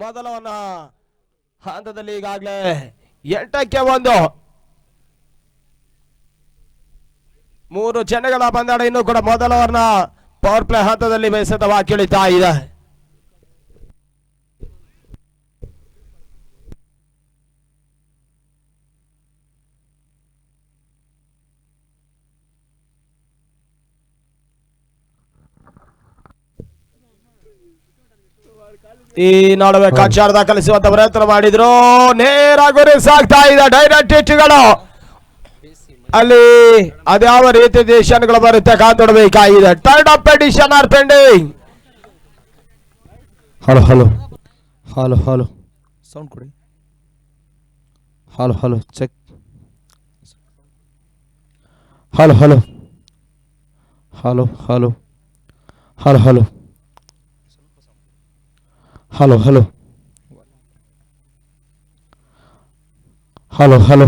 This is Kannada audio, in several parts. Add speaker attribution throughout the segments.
Speaker 1: ಮೊದಲವನ್ನ ಹಂತದಲ್ಲಿ ಈಗಾಗಲೇ 8-1 3 ಚೆಂಡುಗಳ ಬಂದಾಡ ಇನ್ನೂ ಕೂಡ ಮೊದಲವನ್ನ ಪವರ್ ಪ್ಲೇ ಹಂತದಲ್ಲಿ ಬೇಸದವಾಗಿ ಇಳಿತಾ ಇದೆ. ಈ ನಡುವೆ ಕಚ್ಚಾರ ದಾಖಲಿಸುವಂತ ಪ್ರಯತ್ನ ಮಾಡಿದ್ರು. ನೇರ ಗುರಿ ಸಾಗ್ತಾ ಇದೆ. ಡೈರೆಕ್ಟ್ ಹಿಟ್ಗಳು ಅಲ್ಲಿ ಅದ್ಯಾವ ರೀತಿ ಡಿಸಿಷನ್ಗಳು ಬರುತ್ತೆ ಕಾಂತೊಡಬೇಕಾಗಿದೆ. Turn up edition are pending.
Speaker 2: Hello hello hello hello sound ಕೊಡಿ. Hello hello check. Hello hello hello hello hello hello hello hello hello hello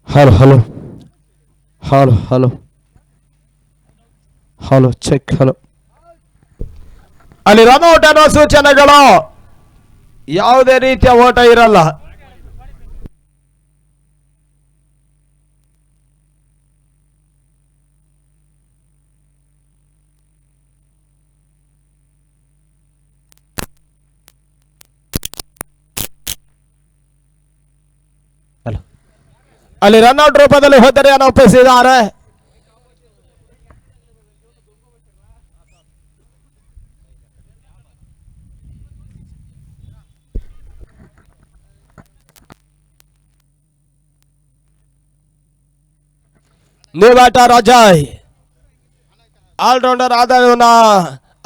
Speaker 2: hello hello hello hello hello check. Hello
Speaker 1: ಅಲ್ಲಿ ರನ್ಔಟ್ ಅನ್ನೋ ಸೂಚನೆಗಳು, ಯಾವುದೇ ರೀತಿಯ ಓಟ ಇರಲ್ಲ. ಅಲ್ಲಿ ರನ್ಔಟ್ ರೂಪದಲ್ಲಿ ಹೋದರೆಯನ್ನು ಒಪ್ಪಿಸಿದ್ದಾರೆ. ನ್ಯೂ ಬ್ಯಾಟರ್ ಅಜಯ್ ಆಲ್ರೌಂಡರ್ ಆಧಾರವನ್ನ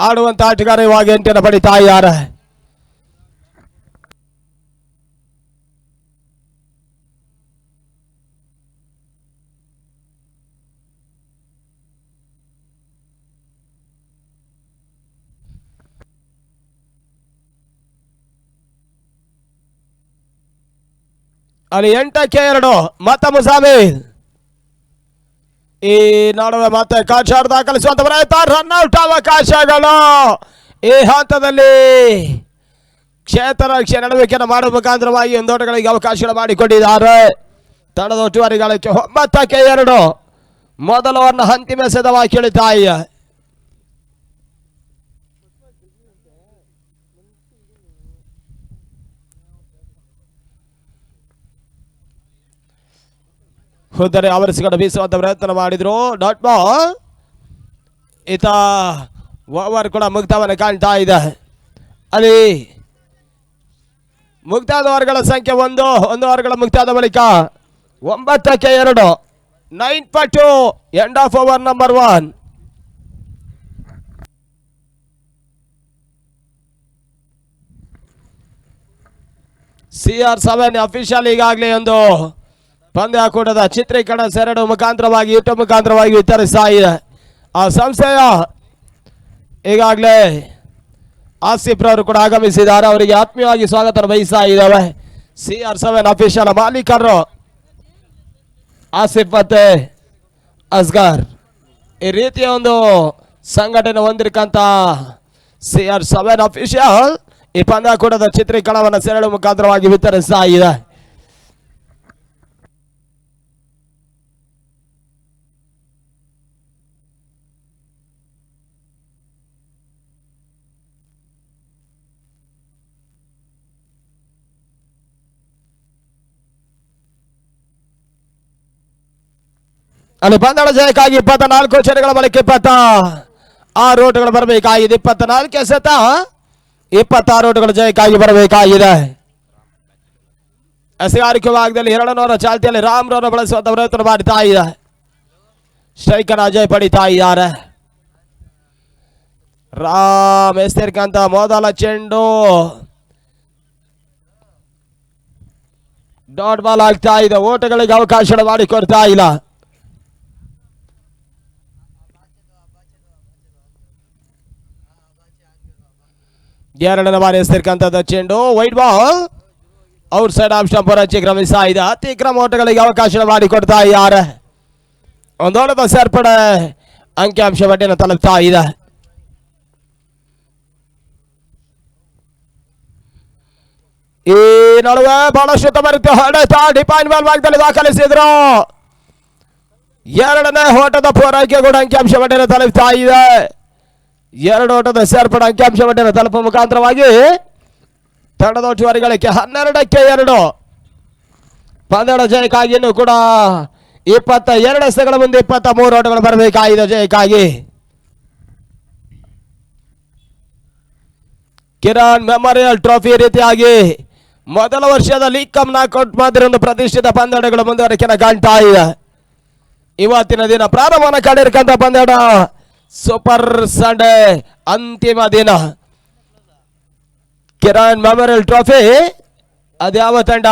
Speaker 1: ಆಡುವಂತ ಆಟಗಾರ ಇವಾಗ ಎಂಟನ್ನು ಪಡಿತಾ ಇದ್ದಾರೆ. ಅಲ್ಲಿ 8-2 ಮತ್ತ ಮುಸಾಮಿಲ್. ಈ ನಡುವೆ ಮತ್ತೆ ಕಾಚಾರ್ ದಾಖಲಿಸುವಂತ ಪ್ರಯತ್ನ. ರನ್ಔಟ್ ಅವಕಾಶಗಳು ಈ ಹಂತದಲ್ಲಿ ಕ್ಷೇತ್ರ ರಕ್ಷೆ ನಡುವಿಕೆಯನ್ನು ಮಾಡುವ ಮುಖಾಂತರವಾಗಿ ಒಂದೋಟಗಳಿಗೆ ಅವಕಾಶಗಳು ಮಾಡಿಕೊಂಡಿದ್ದಾರೆ. ತಂಡದ ಒಟ್ಟುವರಿ ಗಾಳಕ್ಕೆ 9-2 ಮೊದಲವನ್ನು ಅಂತಿಮ ಎಸೆತವಾಗಿ ಇಳಿತಾ ಇದೆ. ಹುದರೆ ಆವರಿಸಿಕೊಂಡು ಬೀಸುವಂತ ಪ್ರಯತ್ನ ಮಾಡಿದ್ರು. Dot ball. ಈತ ಓವರ್ ಕೂಡ ಮುಕ್ತವನ್ನು ಕಾಣ್ತಾ ಇದೆ. ಅಲ್ಲಿ ಮುಕ್ತಾದ ಓವರ್ಗಳ ಸಂಖ್ಯೆ 1 ಓವರ್ಗಳ ಮುಕ್ತಾದ ಬಳಿಕ 9-2 9-2 end of over number 1. CR7 official ಈಗಾಗಲೇ ಒಂದು ಪಂದ್ಯಾಕೂಟದ ಚಿತ್ರೀಕರಣ ಸೆರೆಡು ಮುಖಾಂತರವಾಗಿ ಯೂಟ್ಯೂಬ್ ಮುಖಾಂತರವಾಗಿ ವಿತರಿಸ್ತಾ ಇದೆ. ಆ ಸಂಸ್ಥೆಯ ಈಗಾಗಲೇ ಆಸಿಫ್ ರವರು ಕೂಡ ಆಗಮಿಸಿದ್ದಾರೆ. ಅವರಿಗೆ ಆತ್ಮೀಯವಾಗಿ ಸ್ವಾಗತ ಬಯಸ್ತಾ ಇದ್ದಾವೆ. CR7 ಅಫಿಷಿಯಲ್ ಮಾಲೀಕರು ಆಸಿಫ್ ಮತ್ತೆ ಅಸ್ಗರ್. ಈ ರೀತಿಯ ಒಂದು ಸಂಘಟನೆ ಹೊಂದಿರಕಂತ CR7 ಅಫಿಷಿಯಲ್ ಈ ಪಂದ್ಯಾಕೂಟದ ಚಿತ್ರೀಕರಣವನ್ನು ಸೆರೆಡು ಮುಖಾಂತರವಾಗಿ ವಿತರಿಸ್ತಾ ಇದೆ. ಅಲ್ಲಿ ಬಂದಳ ಜಯಕ್ಕಾಗಿ 24 ಚೆಂಡುಗಳ ಬಳಿಕ 26 ಓಟಗಳು ಬರಬೇಕಾಗಿದೆ. 24 ಎಸೆತ 26 ಓಟಗಳು ಜಯಕ್ಕಾಗಿ ಬರಬೇಕಾಗಿದೆ. ಎಸೆಗಾರಿಕೆ ಭಾಗದಲ್ಲಿ 200 ಚಾಲ್ತಿಯಲ್ಲಿ ರಾಮ್ರವರು ಬಳಸುವಂತ ಪ್ರಯತ್ನ ಮಾಡ್ತಾ ಇದೆ. ಸ್ಟ್ರೈಕರ್ ಅಜಯ್ ಪಡಿತಾ ಇದ್ದಾರೆ. ರಾಮ್ ಎಸ್ತಿರ್ಕಂತ ಮೊದಲ ಚೆಂಡು ಡಾಟ್ ಬಾಲ್ ಆಗ್ತಾ ಇದೆ. ಓಟಗಳಿಗೆ ಅವಕಾಶ ಮಾಡಿಕೊಡ್ತಾ ಇಲ್ಲ. ಎರಡನೇ ಬಾರಿ ಎಸೆದಿರ್ತಕ್ಕಂಥದ್ದು ಚೆಂಡು wide ball outside off stump ಹೊರಚಿ ಕ್ರಮಿಸ್ತಾ ಇದೆ. ಅತಿಕ್ರಮ ಓಟಗಳಿಗೆ ಅವಕಾಶ ಮಾಡಿಕೊಡ್ತಾ ಇದ್ದಾರೆ. ಒಂದೊಳದ ಸೇರ್ಪಡೆ ಅಂಕಿಅಂಶ ಬಡ್ಡಿಯನ್ನು ತಲುಪ್ತಾ ಇದೆ. ಈ ನಡುವೆ ಬಹಳಷ್ಟು ತಮರಿತು ಹೊಡೆತ ಡಿಪೈನ್ ಬಾಲ್ ಭಾಗದಲ್ಲಿ ದಾಖಲಿಸಿದ್ರು. ಎರಡನೇ ಓಟದ ಪೂರೈಕೆ ಕೂಡ ಅಂಕಿಅಂಶ ಬಡ್ಡಿಯನ್ನು ತಲುಪ್ತಾ ಇದೆ. ಎರಡು ಓಟದ ಸೇರ್ಪಡೆ ಅಂಕಿಅಂಶ ಬಡ್ಡಿಯನ್ನು ತಲುಪುವ ಮುಖಾಂತರವಾಗಿ ತಂಡದ ಒಟ್ಟುವರಿಗಳಿಗೆ 12-2 ಪಂದ್ಯದ ಜಯಕ್ಕಾಗಿ ಇನ್ನೂ ಕೂಡ 22 ಎಸೆಗಳ ಮುಂದೆ 23 ಓಟಗಳು ಬರಬೇಕಾಗಿದೆ ಜಯಕ್ಕಾಗಿ. ಕಿರಣ್ ಮೆಮೋರಿಯಲ್ ಟ್ರೋಫಿ ರೀತಿಯಾಗಿ ಮೊದಲ ವರ್ಷದ ಲೀಗ್ ಕಪ್ ನಾಕೌಟ್ ಮಾದರಿ ಒಂದು ಪ್ರತಿಷ್ಠಿತ ಪಂದ್ಯಗಳು ಮುಂದುವರಿಕೆಯನ್ನು ಕಾಣ್ತಾ ಇದೆ. ಇವತ್ತಿನ ದಿನ ಪ್ರಾರಂಭವನ್ನು ಕಂಡಿರ್ತಕ್ಕಂಥ ಪಂದ್ಯ ಸೂಪರ್ ಸಂಡೇ ಅಂತಿಮ ದಿನ. ಕಿರಣ್ ಮೆಮೋರಿಯಲ್ ಟ್ರೋಫಿ ಅದ್ಯಾವ ತಂಡ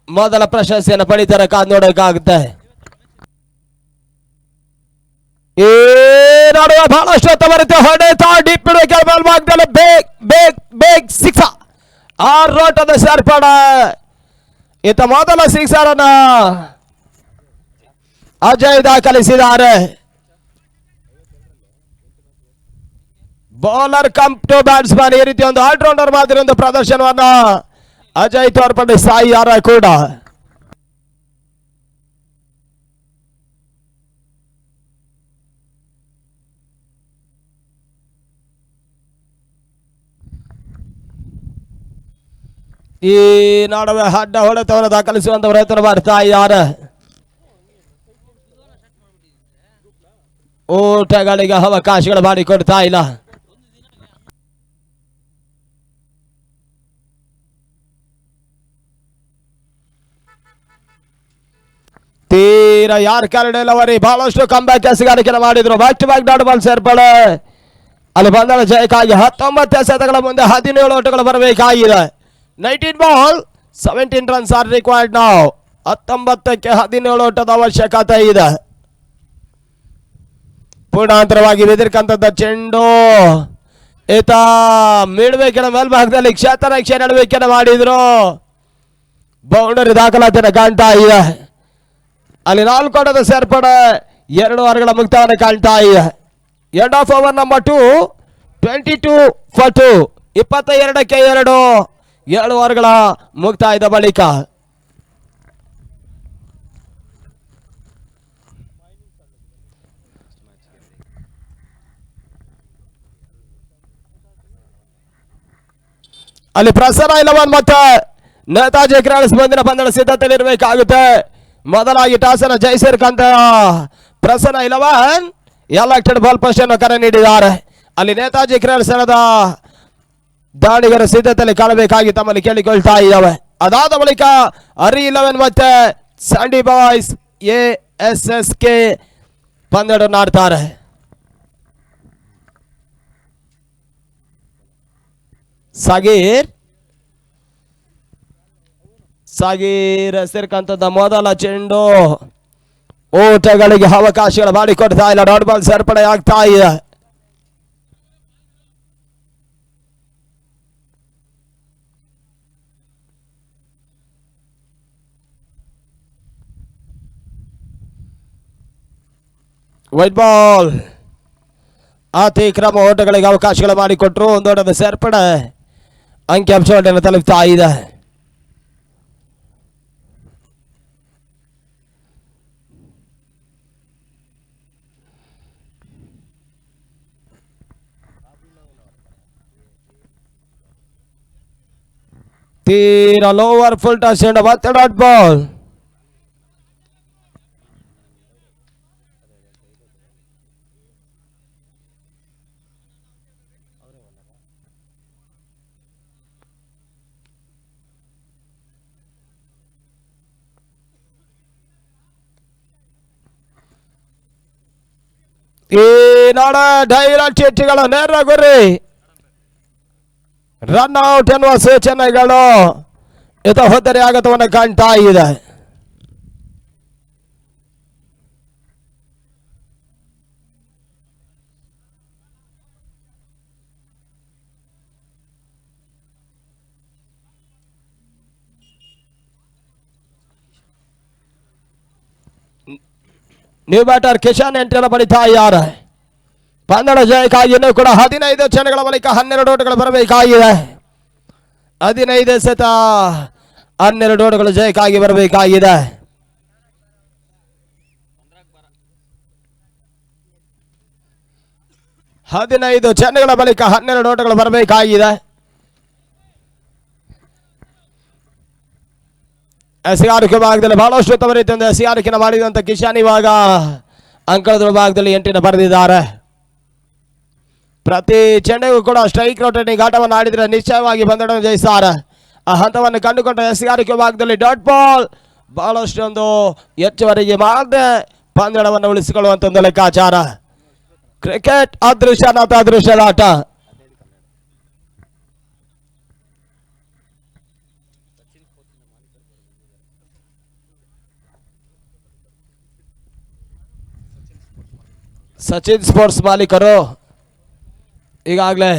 Speaker 1: ಮೊದಲ ಪ್ರಶಸ್ತಿಯನ್ನು ಪಡಿತಾರೆ ಕಾದು ನೋಡೋಕ್ಕಾಗುತ್ತೆ. ಈ ನಡುವೆ ಬಹಳಷ್ಟು ತವರಿತ ಹೊಡೆತ ಡಿಪ್ಪಿಡುವ ಭಾಗದಲ್ಲಿ ಬೇಗ್ ಬೇಗ್ ಬೇಗ್ ಸಿಕ್ಸ 6 ಓಟದ ಸೇರ್ಪಡೆ. ಈತ ಮೊದಲ ಸಿಕ್ಸರ್ ಅನ್ನ ಅಜಯ್ ದಾಖಲಿಸಿದ್ದಾರೆ. ಬೌಲರ್ ಕಮ್ ಟು ಬ್ಯಾಟ್ಸ್ಮನ್ ಈ ರೀತಿ ಒಂದು ಆಲ್ರೌಂಡರ್ ಮಾದರಿ ಒಂದು ಪ್ರದರ್ಶನವನ್ನ ಅಜಯ್ ತೋರ್ಪಡಿಸ್ತಾ ಇದ್ದಾರೆ ಕೂಡ. ಈ ನಡುವೆ ಅಡ್ಡ ಹೊಡೆತವನ್ನು ದಾಖಲಿಸುವಂತ ಪ್ರಯತ್ನ ಮಾಡ್ತಾ ಇದ್ದಾರೆ. ಓಟಗಳಿಗೆ ಅವಕಾಶಗಳು ಮಾಡಿಕೊಡ್ತಾ ಇಲ್ಲ. ತೀರಾ ಯಾರ್ ಕರಡೆಲ್ಲವರಿ ಬಹಳಷ್ಟು ಕಂಬ್ಯಾಕ್ ಎಸೆಗಾರಿಕೆ ಮಾಡಿದ್ರು. Back to back dot ball ಸೇರ್ಪಡೆ. ಅಲ್ಲಿ ಬಂದಳ ಜಯಕ್ಕಾಗಿ 19 ಎಸೆತಗಳ ಮುಂದೆ 17 ಓಟಗಳು ಬರಬೇಕಾಗಿದೆ. 19 ಬಾಲ್ 17 ರನ್ಸ್ ಆರ್ ರಿಕ್ವೈರ್ಡ್ ನಾವು. 19ಕ್ಕೆ 17 ಓಟದ ಅವಶ್ಯಕತೆ ಇದೆ. ಪೂರ್ಣಾಂತರವಾಗಿ ಬೆದರಿಕಂತದ್ದ ಚೆಂಡು ಈತ ಮಿಡ್ಬೇಕಿನ ಮೇಲ್ಭಾಗದಲ್ಲಿ ಕ್ಷೇತ್ರ ರಕ್ಷೆ ನಡುವಿಕೆಯನ್ನು ಮಾಡಿದ್ರು. ಬೌಂಡರಿ ದಾಖಲಾತಿಯನ್ನು ಕಾಣ್ತಾ ಇದೆ. ಅಲ್ಲಿ 4 ಓಟದ ಸೇರ್ಪಡೆ 2 ಓವರ್ಗಳ ಮುಕ್ತಾಯವನ್ನು ಕಾಣ್ತಾ ಇದೆ. End of over number 2 22 for 2 22ಕ್ಕೆ 2 7 ಓವರ್ಗಳ ಮುಕ್ತಾಯದ ಬಳಿಕ ಅಲ್ಲಿ ಪ್ರಸನ್ನ 11 ಮತ್ತೆ ನೇತಾಜಿ ಕ್ರೀಡಾಸ್ ಮುಂದಿನ ಪಂದ್ಯದ ಸಿದ್ಧತೆಯಲ್ಲಿರಬೇಕಾಗುತ್ತೆ. ಮೊದಲಾಗಿ ಟಾಸ್ ಅನ್ನು ಜಯಿಸಿರ್ತಕ್ಕಂಥ ಪ್ರಸನ್ನ 11 ಎಲೆಕ್ಟೆಡ್ ಬಾಲ್ ಪೋಸ್ಟ್ ಅನ್ನು ಕರೆ ನೀಡಿದ್ದಾರೆ. ಅಲ್ಲಿ ನೇತಾಜಿ ಕ್ರೀಡಾಸನದ ದಾಳಿಗರ ಸಿದ್ಧತೆಯಲ್ಲಿ ಕಾಣಬೇಕಾಗಿ ತಮ್ಮಲ್ಲಿ ಕೇಳಿಕೊಳ್ತಾ ಇದ್ದಾವೆ. ಅದಾದ ಬಳಿಕ ಹರಿ 11 ಮತ್ತೆ ಸ್ಯಾಂಡಿ ಬಾಯ್ಸ್ ASSK ಪಂದ್ಯವನ್ನು ಆಡ್ತಾರೆ. ಸಾಗೀರ್ ಸೇರ್ಕಂತದ ಮೊದಲ ಚೆಂಡು ಓಟಗಳಿಗೆ ಅವಕಾಶಗಳು ಮಾಡಿಕೊಡ್ತಾ ಇಲ್ಲ. ಡಾಟ್ ಬಾಲ್ ಸೇರ್ಪಡೆ ಆಗ್ತಾ ಇದೆ. ವೈಟ್ ಬಾಲ್ ಅತಿಕ್ರಮ ಓಟಗಳಿಗೆ ಅವಕಾಶಗಳು ಮಾಡಿಕೊಟ್ರು. ಒಂದೋಟದ ಸೇರ್ಪಡೆ ಅಂಕಿಅಂಶವನ್ನು ತಲುಪ್ತಾ ಇದೆ. ತೀರಾ ಲೋವರ್ ಫುಲ್ ಟಾಸ್ ಮತ್ತೆ ಡಾಟ್ ಬಾಲ್. ಈ ನಾಡ ಡೈರೆಕ್ಟ್ ಹಿಟ್ಗಳ ನೇರ ಗುರಿ ರನ್ ಔಟ್ ಎನ್ನುವ ಸೂಚನೆಗಳು ಇದು ಹೊತ್ತರೆ ಆಗತವನ್ನು ಕಾಣ್ತಾ ಇದೆ. ನ್ಯೂ ಬ್ಯಾಟರ್ ಕಿಶನ್ ಎಂಟ್ರಿಯನ್ನು ಪಡಿತಾ ಇದ್ದಾರೆ. ಪಂದ್ಯದ ಜಯಕ್ಕಾಗಿ ಇನ್ನೂ ಕೂಡ 15 ಕ್ಷಣಗಳ ಬಳಿಕ 12 ಓಟಗಳು ಬರಬೇಕಾಗಿದೆ. 15 ಸತ 12 ಓಟಗಳು ಜಯಕ್ಕಾಗಿ ಬರಬೇಕಾಗಿದೆ. ಹದಿನೈದು ಚೆಂಡುಗಳ ಬಳಿಕ 12 ಓಟಗಳು ಬರಬೇಕಾಗಿದೆ. ಎಸೆಗಾರಿಕೆ ಭಾಗದಲ್ಲಿ ಬಹಳಷ್ಟು ಉತ್ತಮ ರೀತಿಯಿಂದ ಎಸೆಗಾರಿಕೆಯನ್ನು ಮಾಡಿದಂತ ಕಿಶನ್ ಇವಾಗ ಅಂಕಣದ ಭಾಗದಲ್ಲಿ ಎಂಟ್ರಿನ ಬರೆದಿದ್ದಾರೆ. ಪ್ರತಿ ಚೆಂಡಿಗೂ ಕೂಡ ಸ್ಟ್ರೈಕ್ ರೊಟೇಟಿಂಗ್ ಆಟವನ್ನು ಆಡಿದರೆ ನಿಶ್ಚಯವಾಗಿ ಪಂದ್ಯವನ್ನು ಜಯಿಸ್ತಾರೆ. ಆ ಹಂತವನ್ನು ಕಂಡುಕೊಂಡ ಎಸೆಗಾರಿಕೆ ಭಾಗದಲ್ಲಿ ಡಾಟ್ ಬಾಲ್ ಬಹಳಷ್ಟೊಂದು ಹೆಚ್ಚುವರಿಗೆ ಮಾಡದೆ ಪಂದ್ಯವನ್ನು ಉಳಿಸಿಕೊಳ್ಳುವಂತ ಒಂದು ಲೆಕ್ಕಾಚಾರ. ಕ್ರಿಕೆಟ್ ಅದೃಶ್ಯನಾಥ ಅದೃಶ್ಯದ ಆಟ. ಸಚಿನ್ ಸ್ಪೋರ್ಟ್ಸ್ ಮಾಲೀಕರು ಈಗಾಗಲೇ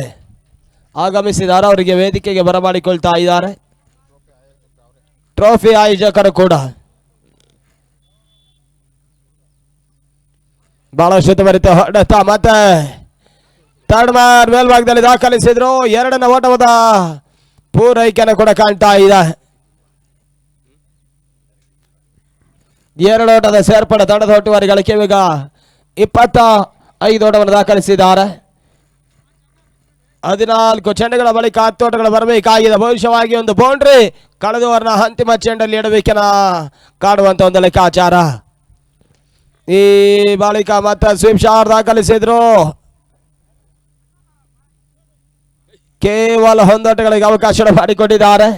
Speaker 1: ಆಗಮಿಸಿದ್ದಾರೆ. ಅವರಿಗೆ ವೇದಿಕೆಗೆ ಬರಮಾಡಿಕೊಳ್ತಾ ಇದ್ದಾರೆ. ಟ್ರೋಫಿ ಆಯೋಜಕರು ಕೂಡ ಬಹಳಷ್ಟು ತ್ವರಿತ ಹೊಡೆತ ಮತ್ತೆ ಥರ್ಡ್ ಮ್ಯಾನ್ ಮೇಲ್ಭಾಗದಲ್ಲಿ ದಾಖಲಿಸಿದ್ರು. ಎರಡನೇ ಓಟದ ಪೂರೈಕೆಯನ್ನು ಕೂಡ ಕಾಣ್ತಾ ಇದೆ. ಎರಡು ಓಟದ ಸೇರ್ಪಡೆ ತಂಡದ ಒಟ್ಟುವರಿ ಗಳಿಕೆ ಈಗ 25 ಓಟವನ್ನು ದಾಖಲಿಸಿದ್ದಾರೆ. 14 ಚೆಂಡುಗಳ ಬಳಿಕ 10 ಓಟಗಳು ಬರಬೇಕಾಗಿದೆ. ಭವಿಷ್ಯವಾಗಿ ಒಂದು ಬೌಂಡ್ರಿ ಕಳೆದ ಓವರ್ನ ಅಂತಿಮ ಚೆಂಡಲ್ಲಿ ಎಡವಿಕೆನ ಕಾಡುವಂತ ಒಂದು ಲೆಕ್ಕಾಚಾರ. ಈ ಬಳಿಕ ಮತ್ತೆ ಸ್ವೀಪ್ ಶಾಟ್ ದಾಖಲಿಸಿದ್ರು. ಕೇವಲ 1 ಓಟಗಳಿಗೆ ಅವಕಾಶ ಮಾಡಿಕೊಟ್ಟಿದ್ದಾರೆ.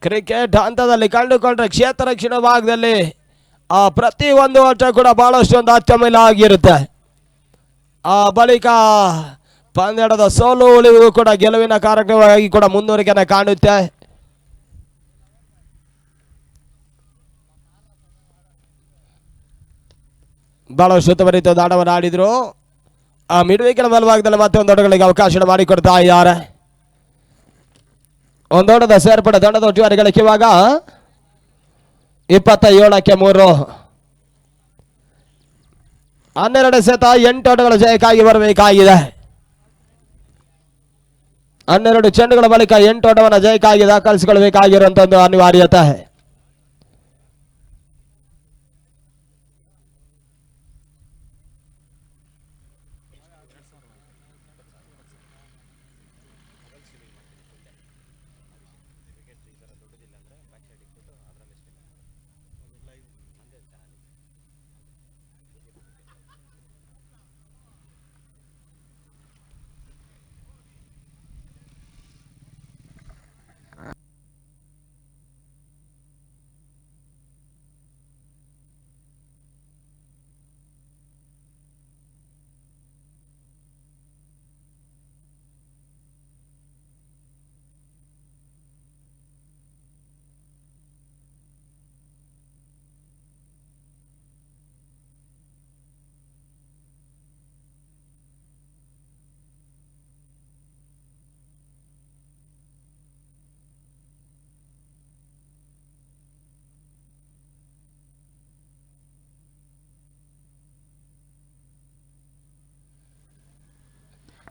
Speaker 1: ಕ್ರಿಕೆಟ್ ಹಂತದಲ್ಲಿ ಕಂಡುಕೊಂಡ್ರೆ ಕ್ಷೇತ್ರ ರಕ್ಷಣಾ ಭಾಗದಲ್ಲಿ ಆ ಪ್ರತಿ ಒಂದು ಓಟ ಕೂಡ ಬಹಳಷ್ಟು ಒಂದು ಅತ್ಯಮೂಲ್ಯ ಆಗಿರುತ್ತೆ. ಆ ಬಳಿಕ ಪಂದ್ಯದ ಸೋಲು ಉಳಿವು ಕೂಡ ಗೆಲುವಿನ ಕಾರ್ಯಕ್ರಮವಾಗಿ ಕೂಡ ಮುಂದುವರಿಕೆಯನ್ನು ಕಾಣುತ್ತೆ. ಬಹಳಷ್ಟು ಉತ್ತಮ ರೀತಿಯ ಆಟವನ್ನು ಆಡಿದ್ರು. ಆ ಮಿಡ್ ವಿಕೆಟ್ ಮೇಲ್ಭಾಗದಲ್ಲಿ ಮತ್ತೆ ಒಂದು ಓಟಗಳಿಗೆ ಅವಕಾಶ ಮಾಡಿಕೊಡ್ತಾ ಇದ್ದಾರೆ. ಒಂದೋಟದ ಸೇರ್ಪಡೆ ತಂಡದ ಒಟ್ಟುವರಿ ಗಳಿಕೆ ಇವಾಗ 27ಕ್ಕೆ 3. 12 ಸತ 8 ಓಟಗಳ ಜಯಕ್ಕಾಗಿ ಬರಬೇಕಾಗಿದೆ. 12 ಚೆಂಡುಗಳ ಬಳಿಕ 8 ಓಟವನ್ನು ಜಯಕ್ಕಾಗಿ ದಾಖಲಿಸಿಕೊಳ್ಳಬೇಕಾಗಿರುವಂತ ಒಂದು ಅನಿವಾರ್ಯತೆ.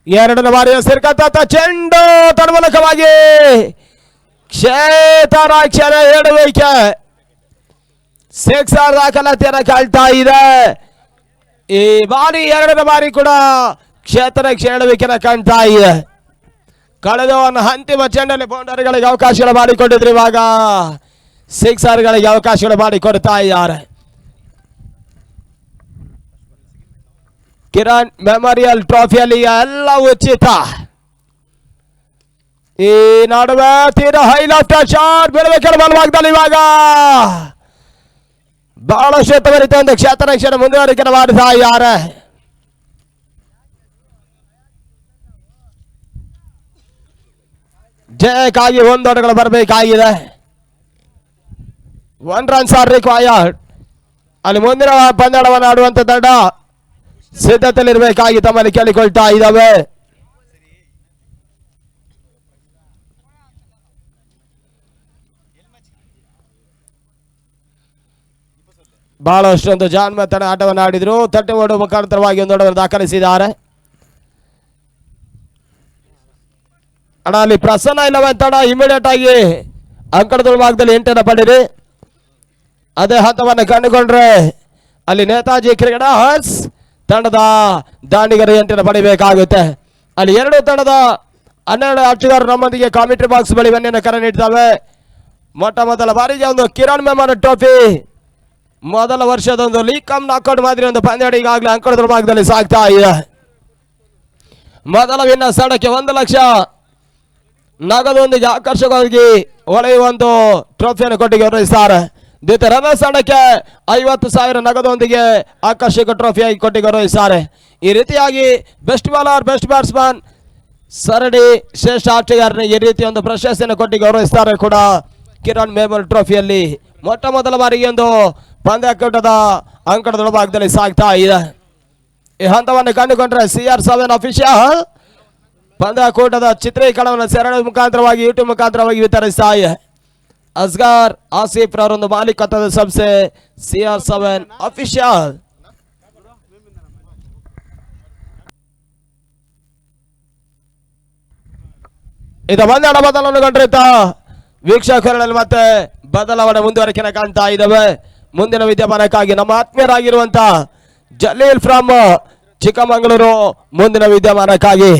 Speaker 1: ಎರಡನೇ ಬಾರಿಯ ಸೇರ್ಕಂತ ಚೆಂಡು ತನ್ಮೂಲಕವಾಗಿ ಕ್ಷೇತ್ರ ಎಡವೈಕೆ ಸಿಕ್ಸರ್ ದಾಖಲಾತಿಯನ್ನು ಕಾಳ್ತಾ ಇದೆ. ಈ ಬಾರಿ ಎರಡನೇ ಬಾರಿ ಕೂಡ ಕ್ಷೇತ್ರ ಎಡವೈಕೆನ ಕಾಣ್ತಾ ಇದೆ. ಕಳೆದ ಅಂತಿಮ ಚೆಂಡಲ್ಲಿ ಬೌಂಡರಿಗಳಿಗೆ ಅವಕಾಶಗಳು ಮಾಡಿಕೊಂಡಿದ್ರು. ಇವಾಗ ಸಿಕ್ಸರ್ಗಳಿಗೆ ಅವಕಾಶಗಳು ಮಾಡಿಕೊಡ್ತಾ ಇದ್ದಾರೆ. ಕಿರಣ್ ಮೆಮೋರಿಯಲ್ ಟ್ರೋಫಿಯಲ್ಲಿ ಎಲ್ಲ ಉಚಿತ. ಈ ನಡುವೆ ತೀರಾ ಹೈ ಲೆಫ್ಟ್ ಶಾಟ್ ಬೀಳಬೇಕಿರೋ ಬಲಭಾಗದಲ್ಲಿ ಇವಾಗ ಬಹಳಷ್ಟು ಉತ್ತಮ ಒಂದು ಕ್ಷೇತ್ರ ರಕ್ಷಣೆ ಮುಂದುವರಿಕೆ ಮಾಡ್ತಾ ಇದ್ದಾರೆ. ಜಯಕ್ಕಾಗಿ 1 ಓಟಗಳು ಬರಬೇಕಾಗಿದೆ. 1 ರನ್ಸ್ ಆರ್ ರಿಕ್ವೈರ್ಡ್. ಅಲ್ಲಿ ಮುಂದಿನ ಪಂದ್ಯವನ್ನು ಆಡುವಂತ ತಂಡ ಸಿದ್ಧತೆಯಲ್ಲಿರಬೇಕಾಗಿ ತಮ್ಮಲ್ಲಿ ಕೇಳಿಕೊಳ್ತಾ ಇದ್ದಾವೆ. ಬಹಳಷ್ಟೊಂದು ಜಾನ್ಮತನ ಆಟವನ್ನು ಆಡಿದ್ರು. ತಟ್ಟೆ ಓಡುವ ಮುಖಾಂತರವಾಗಿ 1 ಓಟವನ್ನು ದಾಖಲಿಸಿದ್ದಾರೆ. ಅಣ್ಣ ಅಲ್ಲಿ ಪ್ರಸನ್ನ ಇಲ್ಲವೇ ತಂಡ ಇಮಿಡಿಯೇಟ್ ಆಗಿ ಅಂಕಣದ ಭಾಗದಲ್ಲಿ 8 ಪಡೆಯಿರಿ. ಅದೇ ಹಂತವನ್ನು ಕಂಡುಕೊಂಡ್ರೆ ಅಲ್ಲಿ ನೇತಾಜಿ ಕ್ರಿಕೆಟರ್ಸ್ ತಂಡದ ದಾಂಡಿಗರು 8 ಪಡಿಬೇಕಾಗುತ್ತೆ. ಅಲ್ಲಿ 2 ತಂಡದ 12 ಆಟಗಾರರು ನಮ್ಮೊಂದಿಗೆ ಕಾಮೆಂಟ್ರಿ ಬಾಕ್ಸ್ ಬಳಿ ಬನ್ನಿಯನ್ನು ಕರೆ ನೀಡ್ತವೆ. ಮೊಟ್ಟ ಮೊದಲ ಬಾರಿಗೆ ಒಂದು ಕಿರಣ್ ಮೆಮೋರಿಯಲ್ ಟ್ರೋಫಿ ಮೊದಲ ವರ್ಷದ ಒಂದು ಲೀಗ್ ಕಮ್ ನಾಕೌಟ್ ಮಾದರಿ ಒಂದು ಪಂದ್ಯ ಈಗಾಗಲೇ ಅಂಕಣದ ಭಾಗದಲ್ಲಿ ಸಾಗ್ತಾ ಇದೆ. ಮೊದಲ ವಿನ್ನ ಸ್ಥಳಕ್ಕೆ 1 ಲಕ್ಷ ನಗದೊಂದಿಗೆ ಆಕರ್ಷಕವಾಗಿ ಹೊಳೆಯುವ ಒಂದು ಟ್ರೋಫಿಯನ್ನು ಕೊಟ್ಟು ಗೌರವಿಸ್ತಾರೆ. ದ್ವಿತೀಯ ರನ್ನ ಸ್ಥಳಕ್ಕೆ 50,000 ನಗದೊಂದಿಗೆ ಆಕರ್ಷಕ ಟ್ರೋಫಿಯಾಗಿ ಕೊಟ್ಟು ಗೌರವಿಸ್ತಾರೆ. ಈ ರೀತಿಯಾಗಿ ಬೆಸ್ಟ್ ಬಾಲರ್, ಬೆಸ್ಟ್ ಬ್ಯಾಟ್ಸ್ಮನ್, ಸರಣಿ ಶ್ರೇಷ್ಠ ಆಟಗಾರನ ಈ ರೀತಿ ಒಂದು ಪ್ರಶಸ್ತಿಯನ್ನು ಕೊಟ್ಟು ಗೌರವಿಸ್ತಾರೆ ಕೂಡ. ಕಿರಣ್ ಮೆಮೋರಿಯಲ್ ಟ್ರೋಫಿಯಲ್ಲಿ ಮೊಟ್ಟ ಮೊದಲ ಬಾರಿಗೆ ಒಂದು ಪಂದ್ಯಾಕೂಟದ ಅಂಕಣದ ಭಾಗದಲ್ಲಿ ಸಾಗ್ತಾ ಇದೆ. ಈ ಹಂತವನ್ನು ಕಂಡುಕೊಂಡ್ರೆ CR7 ಅಫಿಷಿಯಲ್ ಪಂದ್ಯಾಕೂಟದ ಚಿತ್ರೀಕರಣವನ್ನು ಸರಣಿ ಮುಖಾಂತರವಾಗಿ ಯೂಟ್ಯೂಬ್ ಮುಖಾಂತರವಾಗಿ ವಿತರಿಸ್ತಾ ಇದೆ. ಅಸ್ಗರ್ ಆಸಿಫ್ ರವರೊಂದು ಮಾಲೀಕತ್ವದ ಸಂಸ್ಥೆ CR7 ಅಫಿಷಿಯಲ್. ಇದು ಬಂದಾಡ ಬದಲಾವಣೆ ಕಂಡಿರುತ್ತ ವೀಕ್ಷಕರಲ್ಲಿ ಮತ್ತೆ ಬದಲಾವಣೆ ಮುಂದುವರಿಕೆನ ಕಾಣ್ತಾ ಇದ್ದಾವೆ. ಮುಂದಿನ ವಿದ್ಯಮಾನಕ್ಕಾಗಿ ನಮ್ಮ ಆತ್ಮೀಯರಾಗಿರುವಂತ ಜಲೀಲ್ ಫ್ರಮ್ ಚಿಕ್ಕಮಗಳೂರು ಮುಂದಿನ ವಿದ್ಯಮಾನಕ್ಕಾಗಿ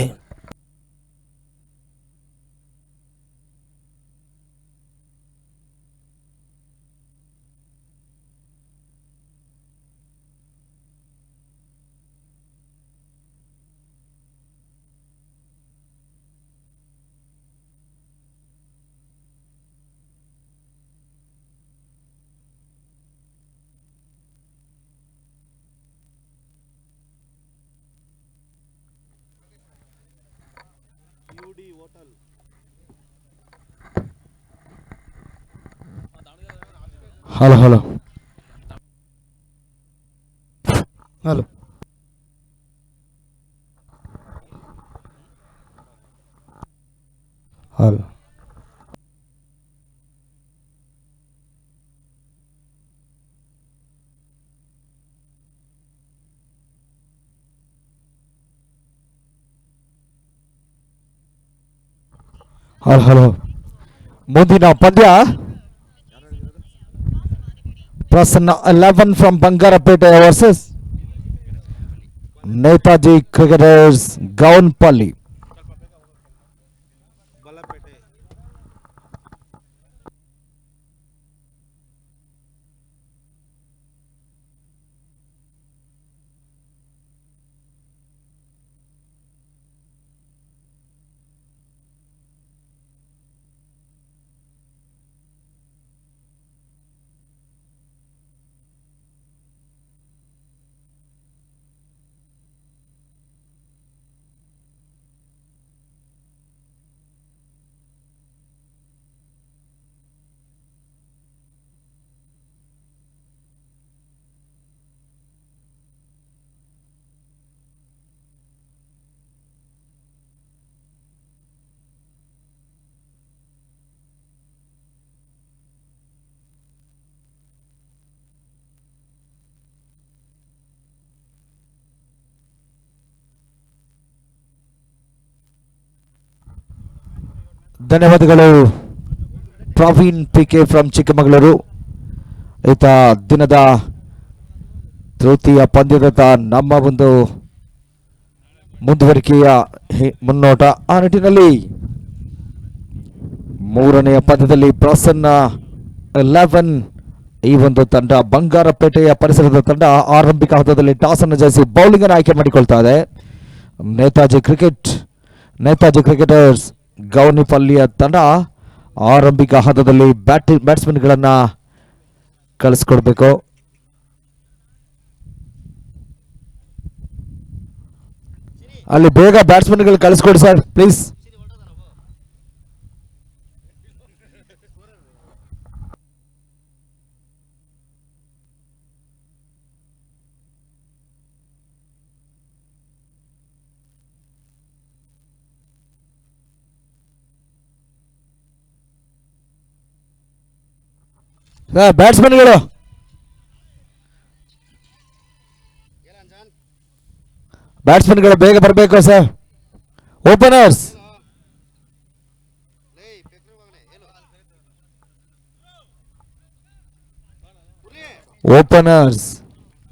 Speaker 2: hello hello hello hello hello hello ಮುಂದಿನ ಪಂದ್ಯ Prasanna 11 from Bangarapete versus Netaji cricketers Gownipalli. ಧನ್ಯವಾದಗಳು ಪ್ರವೀಣ್ PK ಫ್ರಮ್ ಚಿಕ್ಕಮಗಳೂರು. ಈತ ದಿನದ ತೃತೀಯ ಪಂದ್ಯದತ್ತ ನಮ್ಮ ಒಂದು ಮುಂದುವರಿಕೆಯ ಮುನ್ನೋಟ. ಆ ನಿಟ್ಟಿನಲ್ಲಿ ಮೂರನೆಯ ಪಂದ್ಯದಲ್ಲಿ ಪ್ರಸನ್ನ 11 ಈ ಒಂದು ತಂಡ ಬಂಗಾರಪೇಟೆಯ ಪರಿಸರದ ತಂಡ ಆರಂಭಿಕ ಹಂತದಲ್ಲಿ ಟಾಸ್ ಅನ್ನು ಜಯಿಸಿ ಬೌಲಿಂಗ್ ಅನ್ನು ಆಯ್ಕೆ ಮಾಡಿಕೊಳ್ತಾ ಇದೆ. ನೇತಾಜಿ ಕ್ರಿಕೆಟರ್ಸ್ ಗೌನಿಪಲ್ಲಿಯ ತಂಡ ಆರಂಭಿಕ ಹಂತದಲ್ಲಿ ಬ್ಯಾಟ್ಸ್ಮನ್ಗಳನ್ನು ಕಳಿಸ್ಕೊಡ್ಬೇಕು. ಅಲ್ಲಿ ಬೇಗ ಬ್ಯಾಟ್ಸ್ಮನ್ಗಳು ಕಳಿಸ್ಕೊಡಿ ಸರ್ ಪ್ಲೀಸ್. ಬ್ಯಾಟ್ಸ್ಮನ್ಗಳು ಬೇಗ ಬರಬೇಕು sir. Openers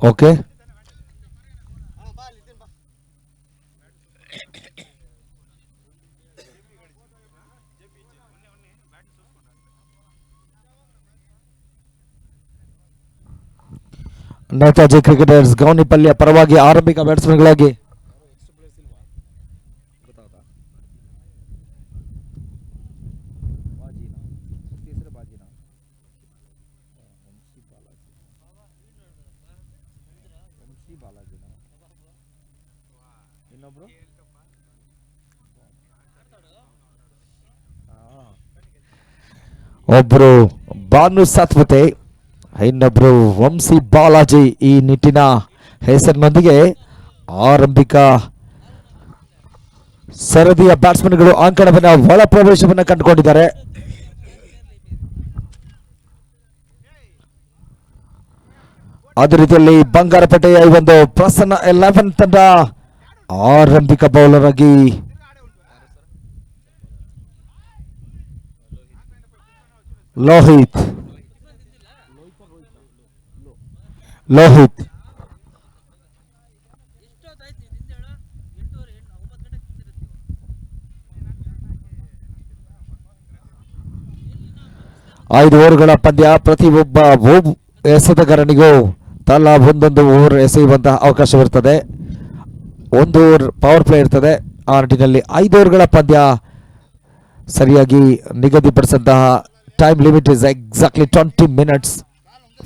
Speaker 2: okay. Netaji cricketers Gownipalli ಪರವಾಗಿ ಆರಂಭಿಕ ಬ್ಯಾಟ್ಸ್ಮನ್ಗಳಾಗಿ ಒಬ್ರು ಭಾನು ಸಾತ್ವತೆ, ಇನ್ನೊಬ್ರು ವಂಶಿ ಬಾಲಾಜಿ ಈ ನಿಟ್ಟಿನ ಹೆಸರಿನೊಂದಿಗೆ ಆರಂಭಿಕ ಸರದಿಯ ಬ್ಯಾಟ್ಸ್ಮನ್ಗಳು ಅಂಕಣವನ್ನ ಒಳ ಪ್ರವೇಶವನ್ನ ಕಂಡುಕೊಂಡಿದ್ದಾರೆ. ಅದೇ ರೀತಿಯಲ್ಲಿ ಬಂಗಾರಪೇಟೆಯ ಈ ಒಂದು ಪ್ರಸನ್ನ 11 ತಂಡ ಆರಂಭಿಕ ಬೌಲರ್ ಆಗಿ ಲೋಹಿತ್ 5 ಓವರ್ಗಳ ಪಂದ್ಯ. ಪ್ರತಿಯೊಬ್ಬ ಎಸೆತಗಾರನಿಗೂ ತಲಾ ಒಂದೊಂದು ಓವರ್ ಎಸೆಯುವಂತಹ ಅವಕಾಶವಿರುತ್ತದೆ. 1 ಓವರ್ ಪವರ್ ಪ್ಲೇ ಇರ್ತದೆ. ಆ ನಿಟ್ಟಿನಲ್ಲಿ 5 ಓವರ್ಗಳ ಪಂದ್ಯ ಸರಿಯಾಗಿ ನಿಗದಿಪಡಿಸಿದಂತಹ time limit is exactly 20 minutes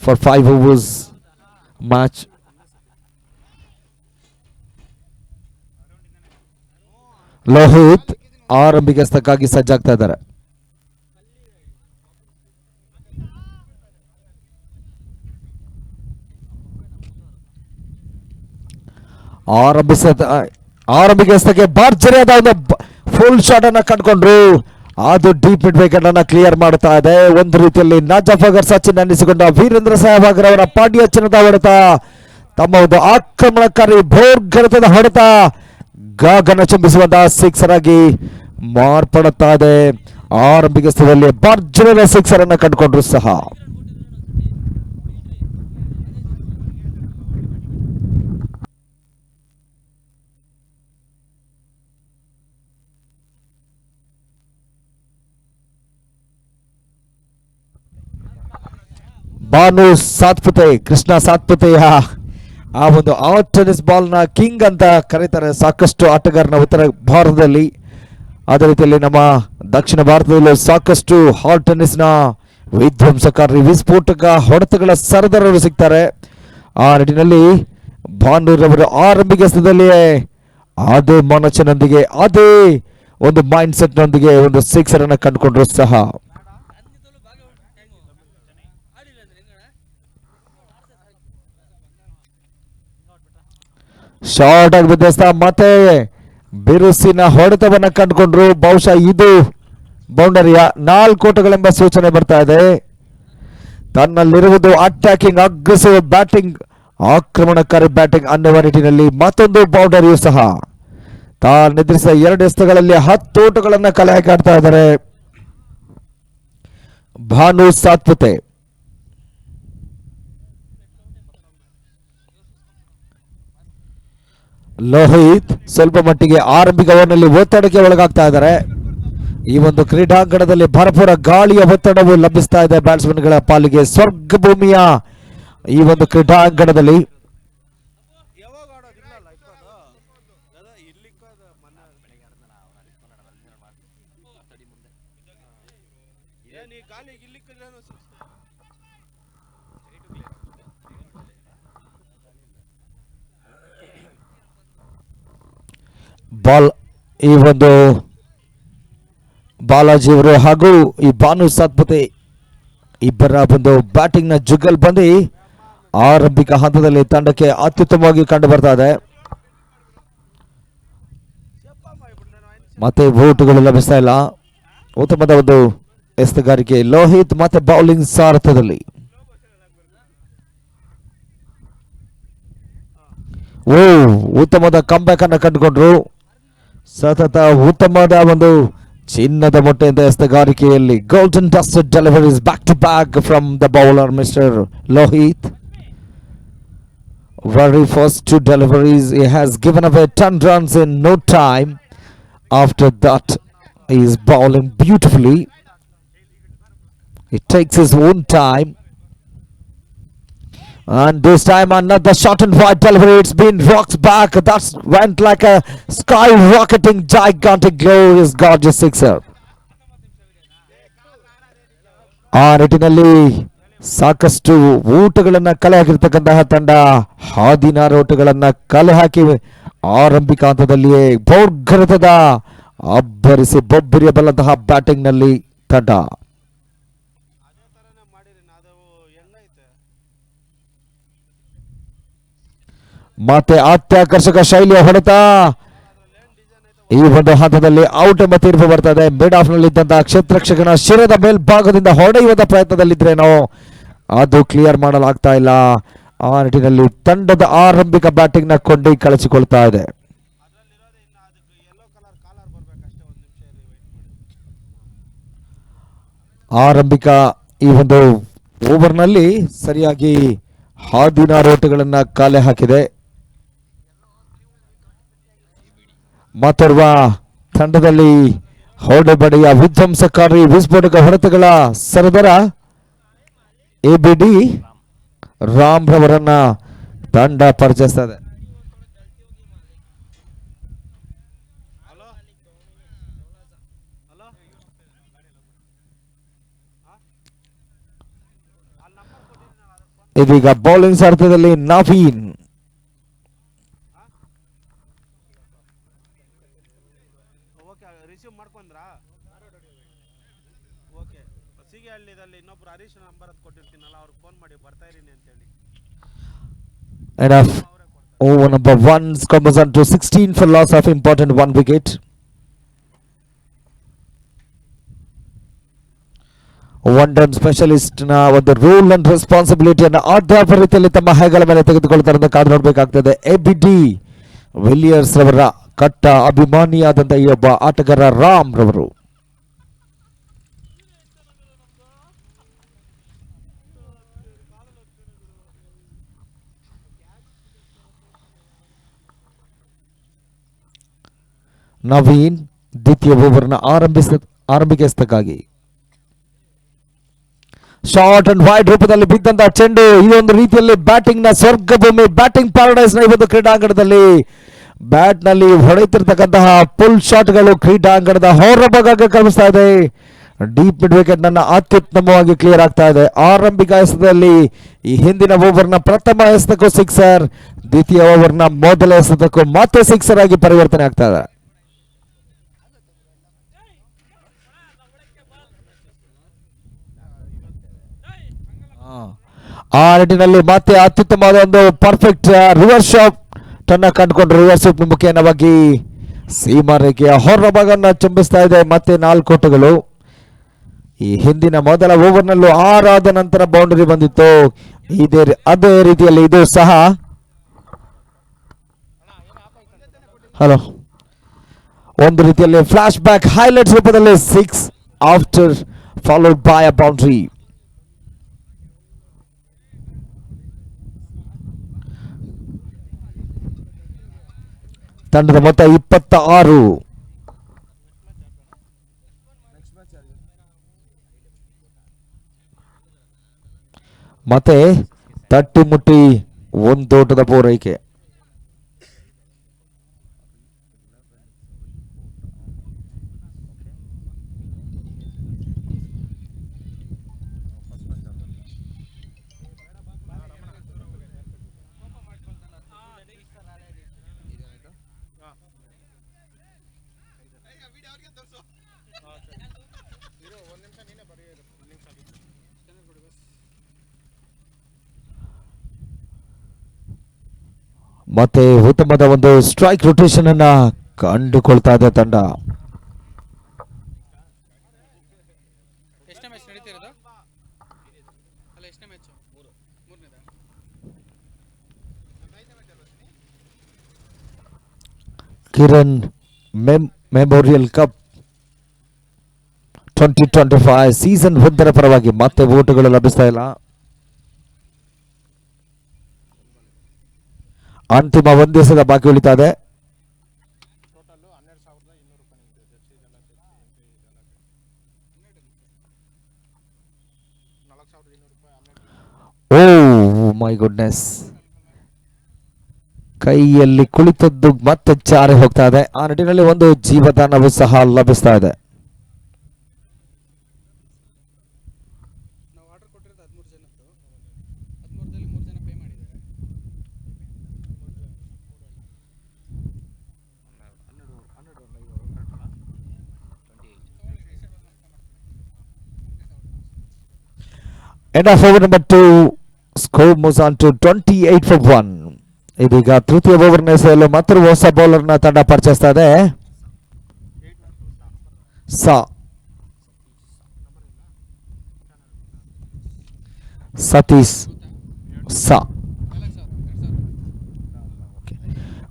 Speaker 2: for 5 overs match. Lohith ಆರಂಭಿಕ ಎಸೆತಕ್ಕಾಗಿ ಸಜ್ಜಾಗ್ತಾ ಇದ್ದಾರೆ. ಆರಂಭಿಕ ಎಸೆತಕ್ಕೆ ಭರ್ಜರಿಯಾದ ಒಂದು ಫುಲ್ ಶಾಟ್ ಅನ್ನ ಕಂಡುಕೊಂಡ್ರು. ಅದು ಡೀಪ್ ಮಿಡ್ ವಿಕೆಟ್ ಅನ್ನ ಕ್ಲಿಯರ್ ಮಾಡ್ತಾ ಇದೆ. ಒಂದು ರೀತಿಯಲ್ಲಿ ನಜಫಗರ್ ಸಚಿನ್ ಅನ್ನಿಸಿಕೊಂಡ ವೀರೇಂದ್ರ ಸೆಹವಾಗ್ ಅವರ ಪಾಂಡ್ಯ ಚಿನ್ನದ ಹೊಡೆತ, ತಮ್ಮ ಒಂದು ಆಕ್ರಮಣಕಾರಿ ಭೋರ್ಗರತದ ಹೊಡೆತ ಗಗನ ಚುಂಬಿಸುವಂತಹ ಸಿಕ್ಸರ್ ಆಗಿ ಮಾರ್ಪಡುತ್ತಾ ಇದೆ. ಆರಂಭಿಕ ಸ್ಥಳದಲ್ಲಿ ಭರ್ಜರಿಯಾದ ಸಿಕ್ಸರ್ ಅನ್ನ ಕಂಡುಕೊಂಡ್ರು ಸಹ. ಭಾನು ಸಾತ್ಪುತೆ, ಕೃಷ್ಣ ಸಾತ್ಪುತೆಯ ಆ ಒಂದು ಔಟ್ ಟೆನ್ನಿಸ್ ಬಾಲ್ ನ ಕಿಂಗ್ ಅಂತ ಕರೀತಾರೆ ಸಾಕಷ್ಟು ಆಟಗಾರನ ಉತ್ತರ ಭಾರತದಲ್ಲಿ. ಅದೇ ರೀತಿಯಲ್ಲಿ ನಮ್ಮ ದಕ್ಷಿಣ ಭಾರತದಲ್ಲೂ ಸಾಕಷ್ಟು ಹಾಟ್ ಟೆನ್ನಿಸ್ ನ ವಿಧ್ವಂಸಕಾರಿ ವಿಸ್ಫೋಟಕ ಹೊಡೆತಗಳ ಸರದಾರರು ಸಿಗ್ತಾರೆ. ಆ ನಿಟ್ಟಿನಲ್ಲಿ ಭಾನುರವರು ಆರಂಭಿಕ ಸ್ಥಳದಲ್ಲಿಯೇ ಅದೇ ಮನಸ್ಸಿನೊಂದಿಗೆ ಅದೇ ಒಂದು ಮೈಂಡ್ ಸೆಟ್ ನೊಂದಿಗೆ ಒಂದು ಸಿಕ್ಸರ್ ಅನ್ನ ಕಂಡುಕೊಂಡ್ರು ಸಹ. ಶಾರ್ಟ್ ಆಗಿ ಬಿದ್ದ ಮತ್ತೆ ಬಿರುಸಿನ ಹೊಡೆತವನ್ನ ಕಂಡುಕೊಂಡ್ರು. ಬಹುಶಃ ಇದು ಬೌಂಡರಿಯ 4 ಓಟಗಳೆಂಬ ಸೂಚನೆ ಬರ್ತಾ ಇದೆ. ತನ್ನಲ್ಲಿರುವುದು ಅಟ್ಯಾಕಿಂಗ್ ಅಗ್ರೆಸಿವ್ ಬ್ಯಾಟಿಂಗ್, ಆಕ್ರಮಣಕಾರಿ ಬ್ಯಾಟಿಂಗ್ ಅನ್ನುವ ನಿಟ್ಟಿನಲ್ಲಿ ಮತ್ತೊಂದು ಬೌಂಡರಿಯೂ ಸಹ. ತಾನೆದುರಿಸಿದ 2 ಎಸೆತಗಳಲ್ಲಿ 10 ಓಟಗಳನ್ನ ಕಲೆ ಹಾಕ್ತಾ ಇದ್ದಾರೆ ಭಾನು ಸಾತ್ಪುತೆ. ಲೋಹಿತ್ ಸ್ವಲ್ಪ ಮಟ್ಟಿಗೆ ಆರಂಭಿಕ ಓವರ್ನಲ್ಲಿ ಒತ್ತಡಕ್ಕೆ ಒಳಗಾಗ್ತಾ ಇದ್ದಾರೆ. ಈ ಒಂದು ಕ್ರೀಡಾಂಗಣದಲ್ಲಿ ಭರಪೂರ ಗಾಳಿಯ ಒತ್ತಡವು ಲಭಿಸ್ತಾ ಇದೆ ಬ್ಯಾಟ್ಸ್ಮನ್ಗಳ ಪಾಲಿಗೆ. ಸ್ವರ್ಗ ಭೂಮಿಯ ಈ ಒಂದು ಕ್ರೀಡಾಂಗಣದಲ್ಲಿ ಬಾಲ್ ಈ ಒಂದು ಬಾಲಾಜಿ ಅವರು ಹಾಗೂ ಈ ಭಾನು ಸಾತ್ಪುತೆ ಇಬ್ಬರ ಒಂದು ಬ್ಯಾಟಿಂಗ್ ನ ಜುಗಲ್ ಬಂದು ಆರಂಭಿಕ ಹಂತದಲ್ಲಿ ತಂಡಕ್ಕೆ ಅತ್ಯುತ್ತಮವಾಗಿ ಕಂಡು ಬರ್ತಾ ಇದೆ. ಮತ್ತೆ ಓಟುಗಳು ಲಭಿಸ್ತಾ ಇಲ್ಲ. ಉತ್ತಮದ ಒಂದು ಎಸೆತಗಾರಿಕೆ ಲೋಹಿತ್ ಮತ್ತೆ ಬೌಲಿಂಗ್ ಸಾರಥ್ಯದಲ್ಲಿ. ಓ, ಉತ್ತಮವಾದ ಕಂಬ್ಯಾಕ್ ಅನ್ನು ಕಂಡುಕೊಂಡ್ರು. ಸತತ ಉತ್ತಮವಾದ ಒಂದು ಚಿನ್ನದ ಮೊಟ್ಟೆಯಿಂದ ಎಸೆಗಾರಿಕೆಯಲ್ಲಿ golden dust deliveries back to back from the bowler mister Lohith. Very first two deliveries, he has given away 10 runs in no time. After that, he is bowling beautifully. He takes his own time. And this time another short and wide delivery. It's been rocked back. That went like a skyrocketing, gigantic, glorious, gorgeous sixer. ಆ ನಿಟ್ಟಿನಲ್ಲಿ ಸಾಕಷ್ಟು ಓಟಗಳನ್ನ ಕಲೆ ಹಾಕಿರ್ತಕ್ಕಂತಹ ತಂಡ 16 ಓಟಗಳನ್ನ ಕಲೆ ಹಾಕಿ ಆರಂಭಿಕ ಹಂತದಲ್ಲಿಯೇ ಭೋರ್ಗರತದ ಅಬ್ಬರಿಸಿ ಬೊಬ್ಬರಿಯಬಲ್ಲಂತಹ ಬ್ಯಾಟಿಂಗ್ ನಲ್ಲಿ ತಂಡ. ಮತ್ತೆ ಅತ್ಯಾಕರ್ಷಕ ಶೈಲಿಯ ಹೊಡೆತ ಈ ಒಂದು ಹಂತದಲ್ಲಿ ಔಟ್ ಎಂಬ ತೀರ್ಪು ಬರ್ತದೆ. ಮಿಡ್ ಆಫ್ ನಲ್ಲಿ ಇದ್ದಂತಹ ಕ್ಷೇತ್ರಕ್ಷಕನ ಶಿರದ ಮೇಲ್ಭಾಗದಿಂದ ಹೊಡೆಯುವ ಪ್ರಯತ್ನದಲ್ಲಿದ್ರೇನೋ ಅದು ಕ್ಲಿಯರ್ ಮಾಡಲಾಗ್ತಾ ಇಲ್ಲ. ಆ ನಿಟ್ಟಿನಲ್ಲಿ ತಂಡದ ಆರಂಭಿಕ ಬ್ಯಾಟಿಂಗ್ ನ ಕೊಂಡಿ ಕಳಿಸಿಕೊಳ್ತಾ ಇದೆ. ಆರಂಭಿಕ ಈ ಒಂದು ಓವರ್ ನಲ್ಲಿ ಸರಿಯಾಗಿ 16 ಓಟಗಳನ್ನ ಕಾಲೆ ಹಾಕಿದೆ. ಮತ್ತೋರ್ವ ತಂಡದಲ್ಲಿ ಹೊಡೆಬಡೆಯ ವಿಧ್ವಂಸಕಾರಿ ವಿಸ್ಫೋಟಕ ಹೊಡೆತಗಳ ಸರದಾರ ABD ರಾಮ್ ರವರನ್ನ ತಂಡ ಪರಿಚಯಿಸ್ತದೆ. ಇದೀಗ ಬೌಲಿಂಗ್ ಸಾರಥ್ಯದಲ್ಲಿ Naveen. Enough. Over number 1 comes on to 16 for loss of important 1 wicket. One down specialist ನ ಒಂದು ರೂಲ್ ಅಂಡ್ ರೆಸ್ಪಾನ್ಸಿಬಿಲಿಟಿಯನ್ನು ಆದ್ಯಾವ ರೀತಿಯಲ್ಲಿ ತಮ್ಮ ಹೆಗಲ ಮೇಲೆ ತೆಗೆದುಕೊಳ್ತಾರೆ ಅಂತ ಕಾದು ನೋಡಬೇಕಾಗ್ತದೆ. ABD ವಿಲಿಯರ್ಸ್ ರವರ ಕಟ್ಟ ಅಭಿಮಾನಿಯಾದಂತಹ ಈ ಒಬ್ಬ ಆಟಗಾರ ರಾಮ್ ರವರು. ನವೀನ್ ದ್ವಿತೀಯ ಓವರ್ನ ಆರಂಭಿಸತಕ್ಕಾಗಿ ಶಾರ್ಟ್ ಅಂಡ್ ವೈಡ್ ರೂಪದಲ್ಲಿ ಬಿದ್ದಂತಹ ಚೆಂಡು ಇದೊಂದು ರೀತಿಯಲ್ಲಿ ಬ್ಯಾಟಿಂಗ್ ನ ಸ್ವರ್ಗ ಭೂಮಿ, ಬ್ಯಾಟಿಂಗ್ ಪ್ಯಾರಡೈಸ್ ನ ಇವತ್ತು ಕ್ರೀಡಾಂಗಣದಲ್ಲಿ ಬ್ಯಾಟ್ ನಲ್ಲಿ ಹೊಡೆಯುತ್ತಿರ್ತಕ್ಕಂತಹ ಪುಲ್ ಶಾಟ್ ಗಳು ಕ್ರೀಡಾಂಗಣದ ಹೊರಭಾಗಕ್ಕೆ ಕಳಿಸ್ತಾ ಇದೆ. ಡೀಪ್ ಮಿಡ್ ವಿಕೆಟ್ ನನ್ನ ಅತ್ಯುತ್ತಮವಾಗಿ ಕ್ಲಿಯರ್ ಆಗ್ತಾ ಇದೆ. ಆರಂಭಿಕ ಎಸೆತದಲ್ಲಿ ಈ ಹಿಂದಿನ ಓವರ್ನ ಪ್ರಥಮ ಎಸೆತಕ್ಕೂ ಸಿಕ್ಸರ್, ದ್ವಿತೀಯ ಓವರ್ನ ಮೊದಲ ಎಸೆತಕ್ಕೂ ಮತ್ತೆ ಸಿಕ್ಸರ್ ಆಗಿ ಪರಿವರ್ತನೆ ಆಗ್ತಾ ಇದೆ. ಆ ನಿಟ್ಟಿನಲ್ಲಿ ಮತ್ತೆ ಅತ್ಯುತ್ತಮವಾದ ಒಂದು ಪರ್ಫೆಕ್ಟ್ ರಿವರ್ಸ್ ಶಾಟ್ ಅನ್ನ ಕಂಡುಕೊಂಡು ರಿವರ್ಸ್ ಶಾಟ್ ಮುಖೇನವಾಗಿ ಸೀಮಾ ರೇಖೆಯ ಹೊರಭಾಗವನ್ನು ಚುಂಬಿಸ್ತಾ ಇದೆ. ಮತ್ತೆ 4 ಓಟಗಳು. ಈ ಹಿಂದಿನ ಮೊದಲ ಓವರ್ನಲ್ಲೂ 6 ಆದ ನಂತರ ಬೌಂಡರಿ ಬಂದಿತ್ತು. ಅದೇ ರೀತಿಯಲ್ಲಿ ಇದು ಸಹ ಹಲೋ ಒಂದು ರೀತಿಯಲ್ಲಿ ಫ್ಲಾಶ್ ಬ್ಯಾಕ್ ಹೈಲೈಟ್ಸ್ ರೂಪದಲ್ಲಿ 6 after followed by a boundary. ತಂಡದ ಮೊತ್ತ 26. ಮತ್ತೆ ತಟ್ಟಿ ಮುಟ್ಟಿ ಒಂದೋಟದ ಪೂರೈಕೆ. ಮತ್ತೆ ಉತ್ತಮದ ಒಂದು ಸ್ಟ್ರೈಕ್ ರೊಟೇಷನ್ ಅನ್ನ ಕಂಡುಕೊಳ್ತಾ ಇದೆ ತಂಡ. ಕಿರಣ್ ಮೆಮೋರಿಯಲ್ ಕಪ್ 2025 ಸೀಸನ್ 1 ಪರವಾಗಿ ಮತ್ತೆ ಓಟುಗಳು ಲಭಿಸ್ತಾ ಇಲ್ಲ. ಅಂತಿಮ ಒಂದು ದಿವಸದ ಬಾಕಿ ಉಳಿತಾ ಇದೆ. ಓ ಮೈ ಗುಡ್ನೆಸ್, ಕೈಯಲ್ಲಿ ಕುಳಿತದ್ದು ಮತ್ತೆ ಜಾರಿ ಹೋಗ್ತಾ ಇದೆ. ಆ ನಿಟ್ಟಿನಲ್ಲಿ ಒಂದು ಜೀವದಾನವೂ ಸಹ ಲಭಿಸ್ತಾ ಇದೆ. End of over number 2, score moves on to 28 for 1. ಇದೀಗ ತೃತೀಯ ಓವರ್ನ ಎಸೆಯಲು ಮಾತ್ರ ಹೊಸ ಬೌಲರ್ನ ತಂಡ ಪರಿಚಯಿಸ್ತಾ ಇದೆ. ಸತೀಶ್ ಸಾ.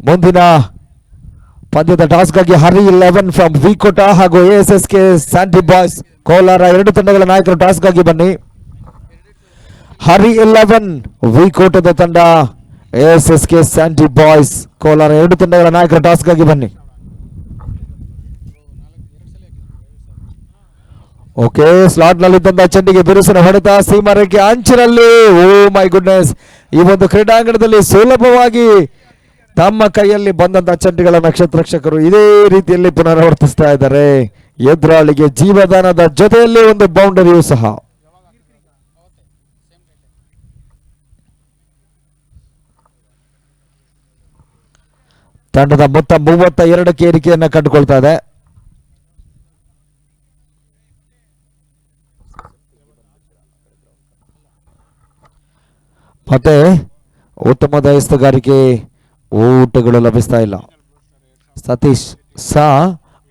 Speaker 2: ಮುಂದಿನ ಪಂದ್ಯದ ಟಾಸ್ಗಾಗಿ ಹರಿ 11 ಫ್ರಮ್ ವಿಕೋಟ ಹಾಗೂ ASSK ಸ್ಯಾಂಡಿ ಬಾಯ್ಸ್ ಕೋಲಾರ ಎರಡು ತಂಡಗಳ ನಾಯಕರು ಟಾಸ್ಗಾಗಿ ಬನ್ನಿ. ಹರಿ 11 ವಿಕೋಟದ ತಂಡ, ASSK ಸ್ಯಾಂಡಿ ಬಾಯ್ಸ್ ಕೋಲಾರ ಎರಡು ತಂಡಗಳ ನಾಯಕರು ಟಾಸ್ಗಾಗಿ ಬನ್ನಿ. ಓಕೆ, ಸ್ಲಾಟ್ ನಲ್ಲಿ ತಂದ ಚೆಂಡಿಗೆ ಬಿರುಸಿನ ಹೊಡೆತ ಸೀಮಾರೇಖೆ ಅಂಚಿನಲ್ಲಿ. ಓ ಮೈ ಗುಡ್ನೆಸ್, ಈ ಒಂದು ಕ್ರೀಡಾಂಗಣದಲ್ಲಿ ಸುಲಭವಾಗಿ ತಮ್ಮ ಕೈಯಲ್ಲಿ ಬಂದಂತಹ ಚೆಂಡುಗಳ ನಕ್ಷತ್ರಕ್ಷಕರು ಇದೇ ರೀತಿಯಲ್ಲಿ ಪುನರಾವರ್ತಿಸ್ತಾ ಇದ್ದಾರೆ. ಎದುರಾಳಿಗೆ ಜೀವದಾನದ ಜೊತೆಯಲ್ಲಿ ಒಂದು ಬೌಂಡರಿಯೂ ಸಹ. ತಂಡದ ಮೊತ್ತ 32ಕ್ಕೆ ಏರಿಕೆಯನ್ನ ಕಂಡುಕೊಳ್ತಾ ಇದೆ. ಮತ್ತೆ ಉತ್ತಮದ ಎಸ್ತುಗಾರಿಕೆ ಊಟಗಳು ಲಭಿಸ್ತಾ ಇಲ್ಲ. ಸತೀಶ್ ಸಹ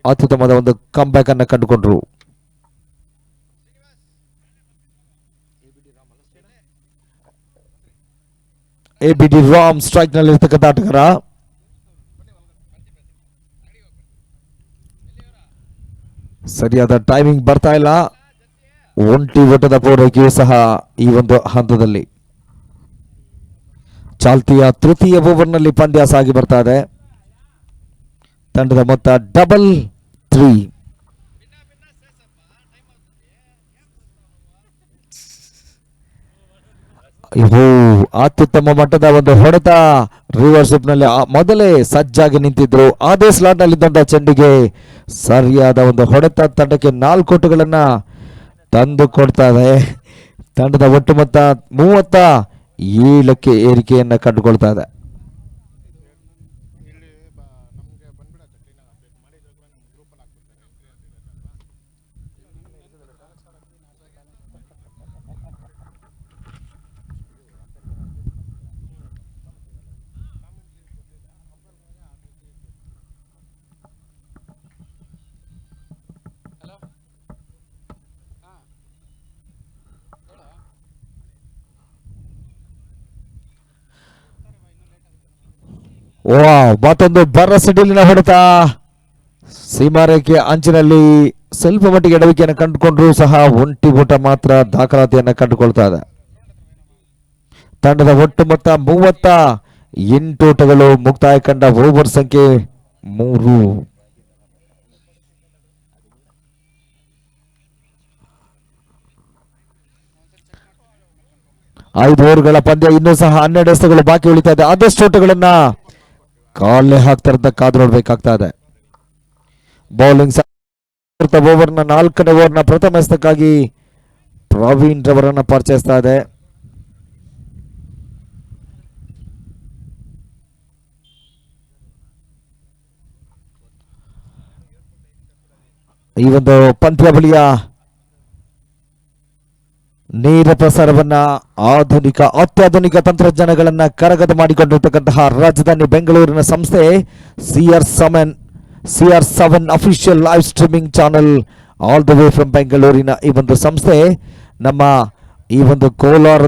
Speaker 2: ಅತ್ಯುತ್ತಮದ ಒಂದು ಕಂಬ್ಯಾಕ್ ಅನ್ನ ಕಂಡುಕೊಂಡ್ರು. ABD ರಾಮ್ ಸ್ಟ್ರೈಕ್ ನಲ್ಲಿ ಇರ್ತಕ್ಕಂಥ ಆಟಗಾರ. ಸರಿಯಾದ ಟೈಮಿಂಗ್ ಬರ್ತಾ ಇಲ್ಲ. ಒಂಟಿ ಓಟದ ಪೂರೈಕೆಯೂ ಸಹ ಈ ಒಂದು ಹಂತದಲ್ಲಿ. ಚಾಲ್ತಿಯ ತೃತೀಯ ಓವರ್ನಲ್ಲಿ ಪಂದ್ಯ ಸಾಗಿ ಬರ್ತಾ ಇದೆ. ತಂಡದ ಮೊತ್ತ 3. ಅತ್ಯುತ್ತಮ ಮಟ್ಟದ ಒಂದು ಹೊಡೆತ. ರಿವರ್ಸ್ ನಲ್ಲಿ ಮೊದಲೇ ಸಜ್ಜಾಗಿ ನಿಂತಿದ್ರು. ಅದೇ ಸ್ಲಾಟ್ ನಲ್ಲಿದ್ದಂತಹ ಚೆಂಡಿಗೆ ಸರಿಯಾದ ಒಂದು ಹೊಡೆತ ತಂಡಕ್ಕೆ 4 ಓಟುಗಳನ್ನ ತಂದು ಕೊಡ್ತಾ ಇದೆ. ತಂಡದ ಒಟ್ಟು ಮೊತ್ತ 37ಕ್ಕೆ ಏರಿಕೆಯನ್ನ ಕಂಡುಕೊಳ್ತಾ ಇದೆ. ಮತ್ತೊಂದು ಸಿಡಿಲಿನ ಹೊಡೆತ. ಸೀಮಾರೇಖೆ ಅಂಚಿನಲ್ಲಿ ಸ್ವಲ್ಪ ಮಟ್ಟಿಗೆ ಎಡವಿಕೆಯನ್ನು ಕಂಡುಕೊಂಡ್ರು ಸಹ ಒಂಟಿ ಓಟ ಮಾತ್ರ ದಾಖಲಾತಿಯನ್ನು ಕಂಡುಕೊಳ್ತಾ ಇದೆ. ತಂಡದ ಒಟ್ಟು ಮೊತ್ತ 38 ಓಟಗಳು. ಮುಕ್ತಾಯ ಕಂಡ ಓವರ್ ಸಂಖ್ಯೆ 3. ಐದು ಓವರ್ಗಳ ಪಂದ್ಯ ಇನ್ನೂ ಸಹ 12 ಎಸೆತಗಳು ಬಾಕಿ ಉಳಿತಾ ಇದೆ. ಆದಷ್ಟು ಓಟಗಳನ್ನ ಕಾಲೇ ಹಾಕ್ತಾ ಇದ್ದ ಕಾದು ನೋಡ್ಬೇಕಾಗ್ತಾ ಇದೆ. ಬೌಲಿಂಗ್ ಓವರ್ನ 4ನೇ ಓವರ್ನ ಪ್ರಥಮ ಎಸೆತಕ್ಕಾಗಿ ಪ್ರವೀಣ್ ರವರನ್ನ ಪರಿಚಯಿಸ್ತಾ ಇದೆ. ಈ ಒಂದು ಪಂದ್ಯಾವಳಿಯ ನೇರ ಪ್ರಸಾರವನ್ನ ಅತ್ಯಾಧುನಿಕ ತಂತ್ರಜ್ಞಾನಗಳನ್ನ ಕರಗತ ಮಾಡಿಕೊಂಡಿರ್ತಕ್ಕಂತಹ ರಾಜಧಾನಿ ಬೆಂಗಳೂರಿನ ಸಂಸ್ಥೆ CR7 official live streaming channel all the way from ಬೆಂಗಳೂರಿನ ಈ ಒಂದು ಸಂಸ್ಥೆ ನಮ್ಮ ಈ ಒಂದು ಕೋಲಾರ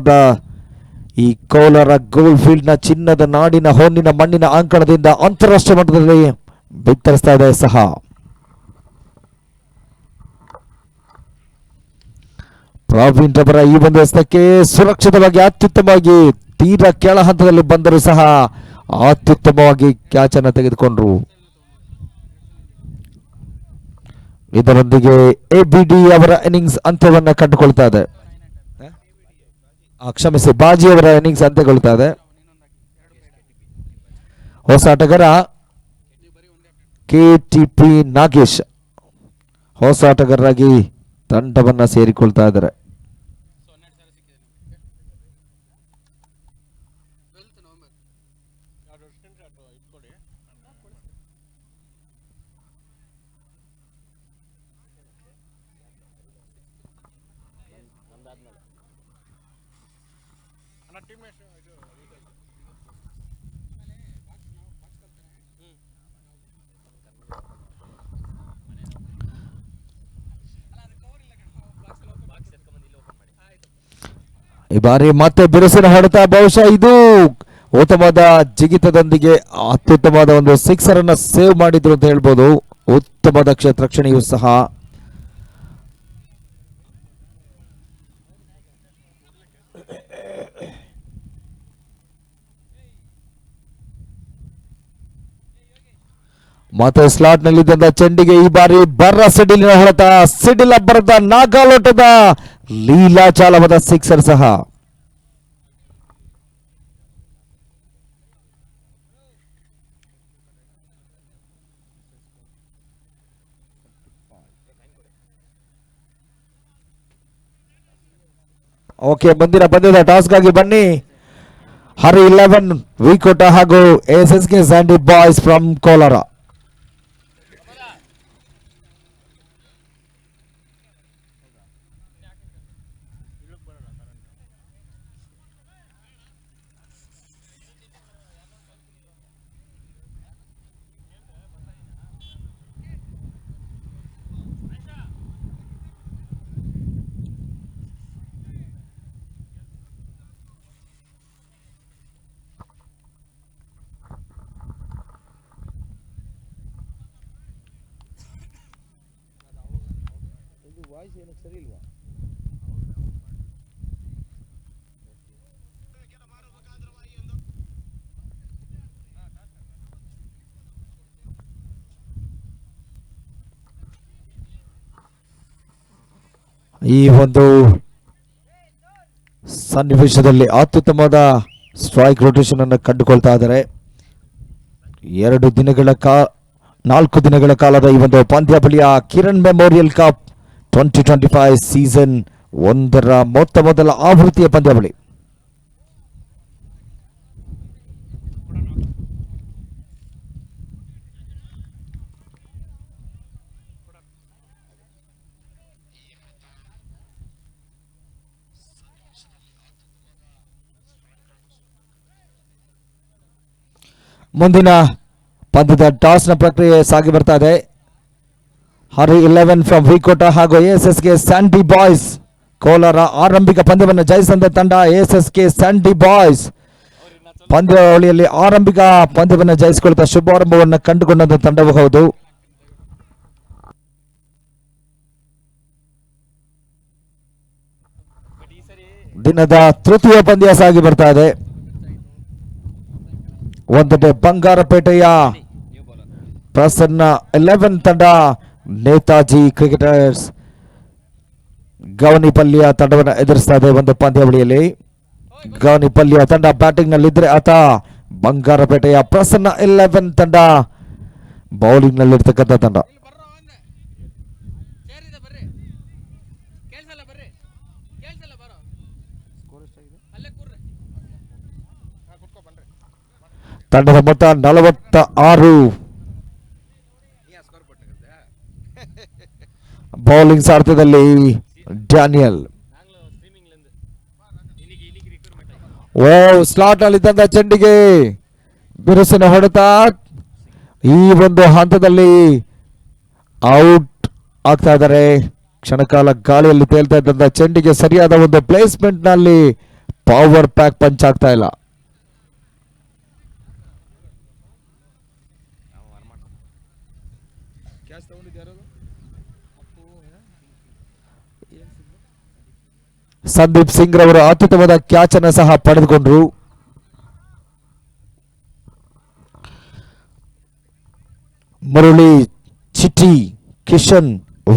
Speaker 2: ಗೋಲ್ಡ್ ಫೀಲ್ಡ್ ನ ಚಿನ್ನದ ನಾಡಿನ ಹೊನ್ನಿನ ಮಣ್ಣಿನ ಅಂಕಣದಿಂದ ಅಂತಾರಾಷ್ಟ್ರೀಯ ಮಟ್ಟದಲ್ಲಿ ಬಿತ್ತರಿಸ್ತಾ ಇದೆ ಸಹ. ಪ್ರಾವೀಣ್ ರವರ ಈ ಒಂದು ಎಸೆತಕ್ಕೆ ಸುರಕ್ಷಿತವಾಗಿ ಅತ್ಯುತ್ತಮವಾಗಿ ತೀರಾ ಕೆಳ ಹಂತದಲ್ಲಿ ಬಂದರೂ ಸಹ ಅತ್ಯುತ್ತಮವಾಗಿ ಕ್ಯಾಚ್ ಅನ್ನು ತೆಗೆದುಕೊಂಡ್ರು. ಇದರೊಂದಿಗೆ ABD ಅವರ ಇನ್ನಿಂಗ್ಸ್ ಅಂತ್ಯವನ್ನ ಕಂಡುಕೊಳ್ತಾ ಇದೆ. ಕ್ಷಮಿಸಿ, ಬಾಜಿ ಅವರ ಇನ್ನಿಂಗ್ಸ್ ಅಂತ್ಯಗೊಳ್ತಾ ಇದೆ. ಹೊಸ ಆಟಗಾರ KTP ನಾಗೇಶ್ ಹೊಸ ಆಟಗಾರರಾಗಿ ತಂಡವನ್ನ ಸೇರಿಕೊಳ್ತಾ ಇದ್ದಾರೆ. ಈ ಬಾರಿ ಮತ್ತೆ ಬಿರುಸಿನ ಹೊಡೆತ, ಬಹುಶಃ ಇದು ಉತ್ತಮವಾದ ಜಿಗಿತದೊಂದಿಗೆ ಅತ್ಯುತ್ತಮವಾದ ಒಂದು ಸಿಕ್ಸರ್ ಅನ್ನ ಸೇವ್ ಮಾಡಿದ್ರು ಅಂತ ಹೇಳ್ಬೋದು. ಉತ್ತಮವಾದ ಕ್ಷೇತ್ರ ರಕ್ಷಣೆಯೂ ಸಹ. ಮತ್ತೆ ಸ್ಲಾಟ್ ನಲ್ಲಿದ್ದ ಚೆಂಡಿಗೆ ಈ ಬಾರಿ ಬರ್ರ ಸಿಡಿಲಿನ ಹೊಡೆತ, ಸಿಡಿಲ ಬರದ ನಾಗಾಲೋಟದ ಲೀಲಾಚಾಲವಾದ ಸಿಕ್ಸರ್ ಸಹ. ಓಕೆ, ಮುಂದಿನ ಪಂದ್ಯದ ಟಾಸ್ಗಾಗಿ ಬನ್ನಿ. ಹರಿ 11 ವಿಕೋಟ ಹಾಗೂ ASSK Sandy boys from Kolar. ಈ ಒಂದು ಸನ್ನಿವೇಶದಲ್ಲಿ ಅತ್ಯುತ್ತಮವಾದ ಸ್ಟ್ರೈಕ್ ರೊಟೇಷನ್ ಅನ್ನು ಕಂಡುಕೊಳ್ತಾ ಇದ್ದಾರೆ. 4 ದಿನಗಳ ಕಾಲದ ಈ ಒಂದು ಪಂದ್ಯಾವಳಿಯ ಕಿರಣ್ ಮೆಮೋರಿಯಲ್ ಕಪ್ 2025 ಸೀಸನ್ 1ರ ಮೊದಲ ಆವೃತ್ತಿಯ ಪಂದ್ಯಾವಳಿ. ಮುಂದಿನ ಪಂದ್ಯದ ಟಾಸ್ನ ಪ್ರಕ್ರಿಯೆ ಸಾಗಿ ಬರ್ತಾ ಇದೆ. ಹರಿ 11 ಫ್ರಮ್ ವಿಕೋಟ ಹಾಗೂ ASSK ಸ್ಯಾಂಡಿ ಬಾಯ್ಸ್ ಕೋಲಾರ ಆರಂಭಿಕ ಪಂದ್ಯವನ್ನು ಜಯಿಸಿದ ತಂಡ. ASSK ಸ್ಯಾಂಡಿ ಬಾಯ್ಸ್ ಪಂದ್ಯಾವಳಿಯಲ್ಲಿ ಆರಂಭಿಕ ಪಂದ್ಯವನ್ನು ಜಯಿಸಿಕೊಳ್ತಾ ಶುಭಾರಂಭವನ್ನು ಕಂಡುಕೊಂಡಂತ ತಂಡವೂ ಹೌದು. ದಿನದ ತೃತೀಯ ಪಂದ್ಯ ಸಾಗಿ ಬರ್ತಾ ಇದೆ. ಒಂದೆಡೆ ಬಂಗಾರಪೇಟೆಯ ಪ್ರಸನ್ನ 11 ತಂಡ ನೇತಾಜಿ ಕ್ರಿಕೆಟರ್ಸ್ ಗವನಿಪಲ್ಲಿಯ ತಂಡವನ್ನು ಎದುರಿಸ್ತಾ ಇದೆ. ಒಂದು ಪಂದ್ಯಾವಳಿಯಲ್ಲಿ ಗವನಿಪಲ್ಲಿಯ ತಂಡ ಬ್ಯಾಟಿಂಗ್ ನಲ್ಲಿದ್ರೆ ಆತ ಬಂಗಾರಪೇಟೆಯ ಪ್ರಸನ್ನ 11 ತಂಡ ಬೌಲಿಂಗ್ ನಲ್ಲಿರ್ತಕ್ಕಂಥ ತಂಡ. ತಂಡದ ಮೊತ್ತ 46. ಬೌಲಿಂಗ್ ಸಾರಥ್ಯದಲ್ಲಿ ಡ್ಯಾನಿಯಲ್. ಸ್ಲಾಟ್ ನಲ್ಲಿದ್ದಂತ ಚೆಂಡಿಗೆ ಬಿರುಸಿನ ಹೊಡೆತ. ಈ ಒಂದು ಹಂತದಲ್ಲಿ ಔಟ್ ಆಗ್ತಾ ಇದ್ದಾರೆ. ಕ್ಷಣಕಾಲ ಗಾಳಿಯಲ್ಲಿ ತೇಲ್ತಾ ಇದ್ದಂತ ಚೆಂಡಿಗೆ ಸರಿಯಾದ ಒಂದು ಪ್ಲೇಸ್ಮೆಂಟ್ ನಲ್ಲಿ ಪವರ್ ಪ್ಯಾಕ್ ಪಂಚ್ ಆಗ್ತಾ ಇಲ್ಲ. ಸಂದೀಪ್ ಸಿಂಗ್ ರವರು ಅತ್ಯುತ್ತಮವಾದ ಕ್ಯಾಚ್ ಅನ್ನು ಸಹ ಪಡೆದುಕೊಂಡ್ರು. ಮುರಳಿ, ಚಿಟಿ, ಕಿಶನ್,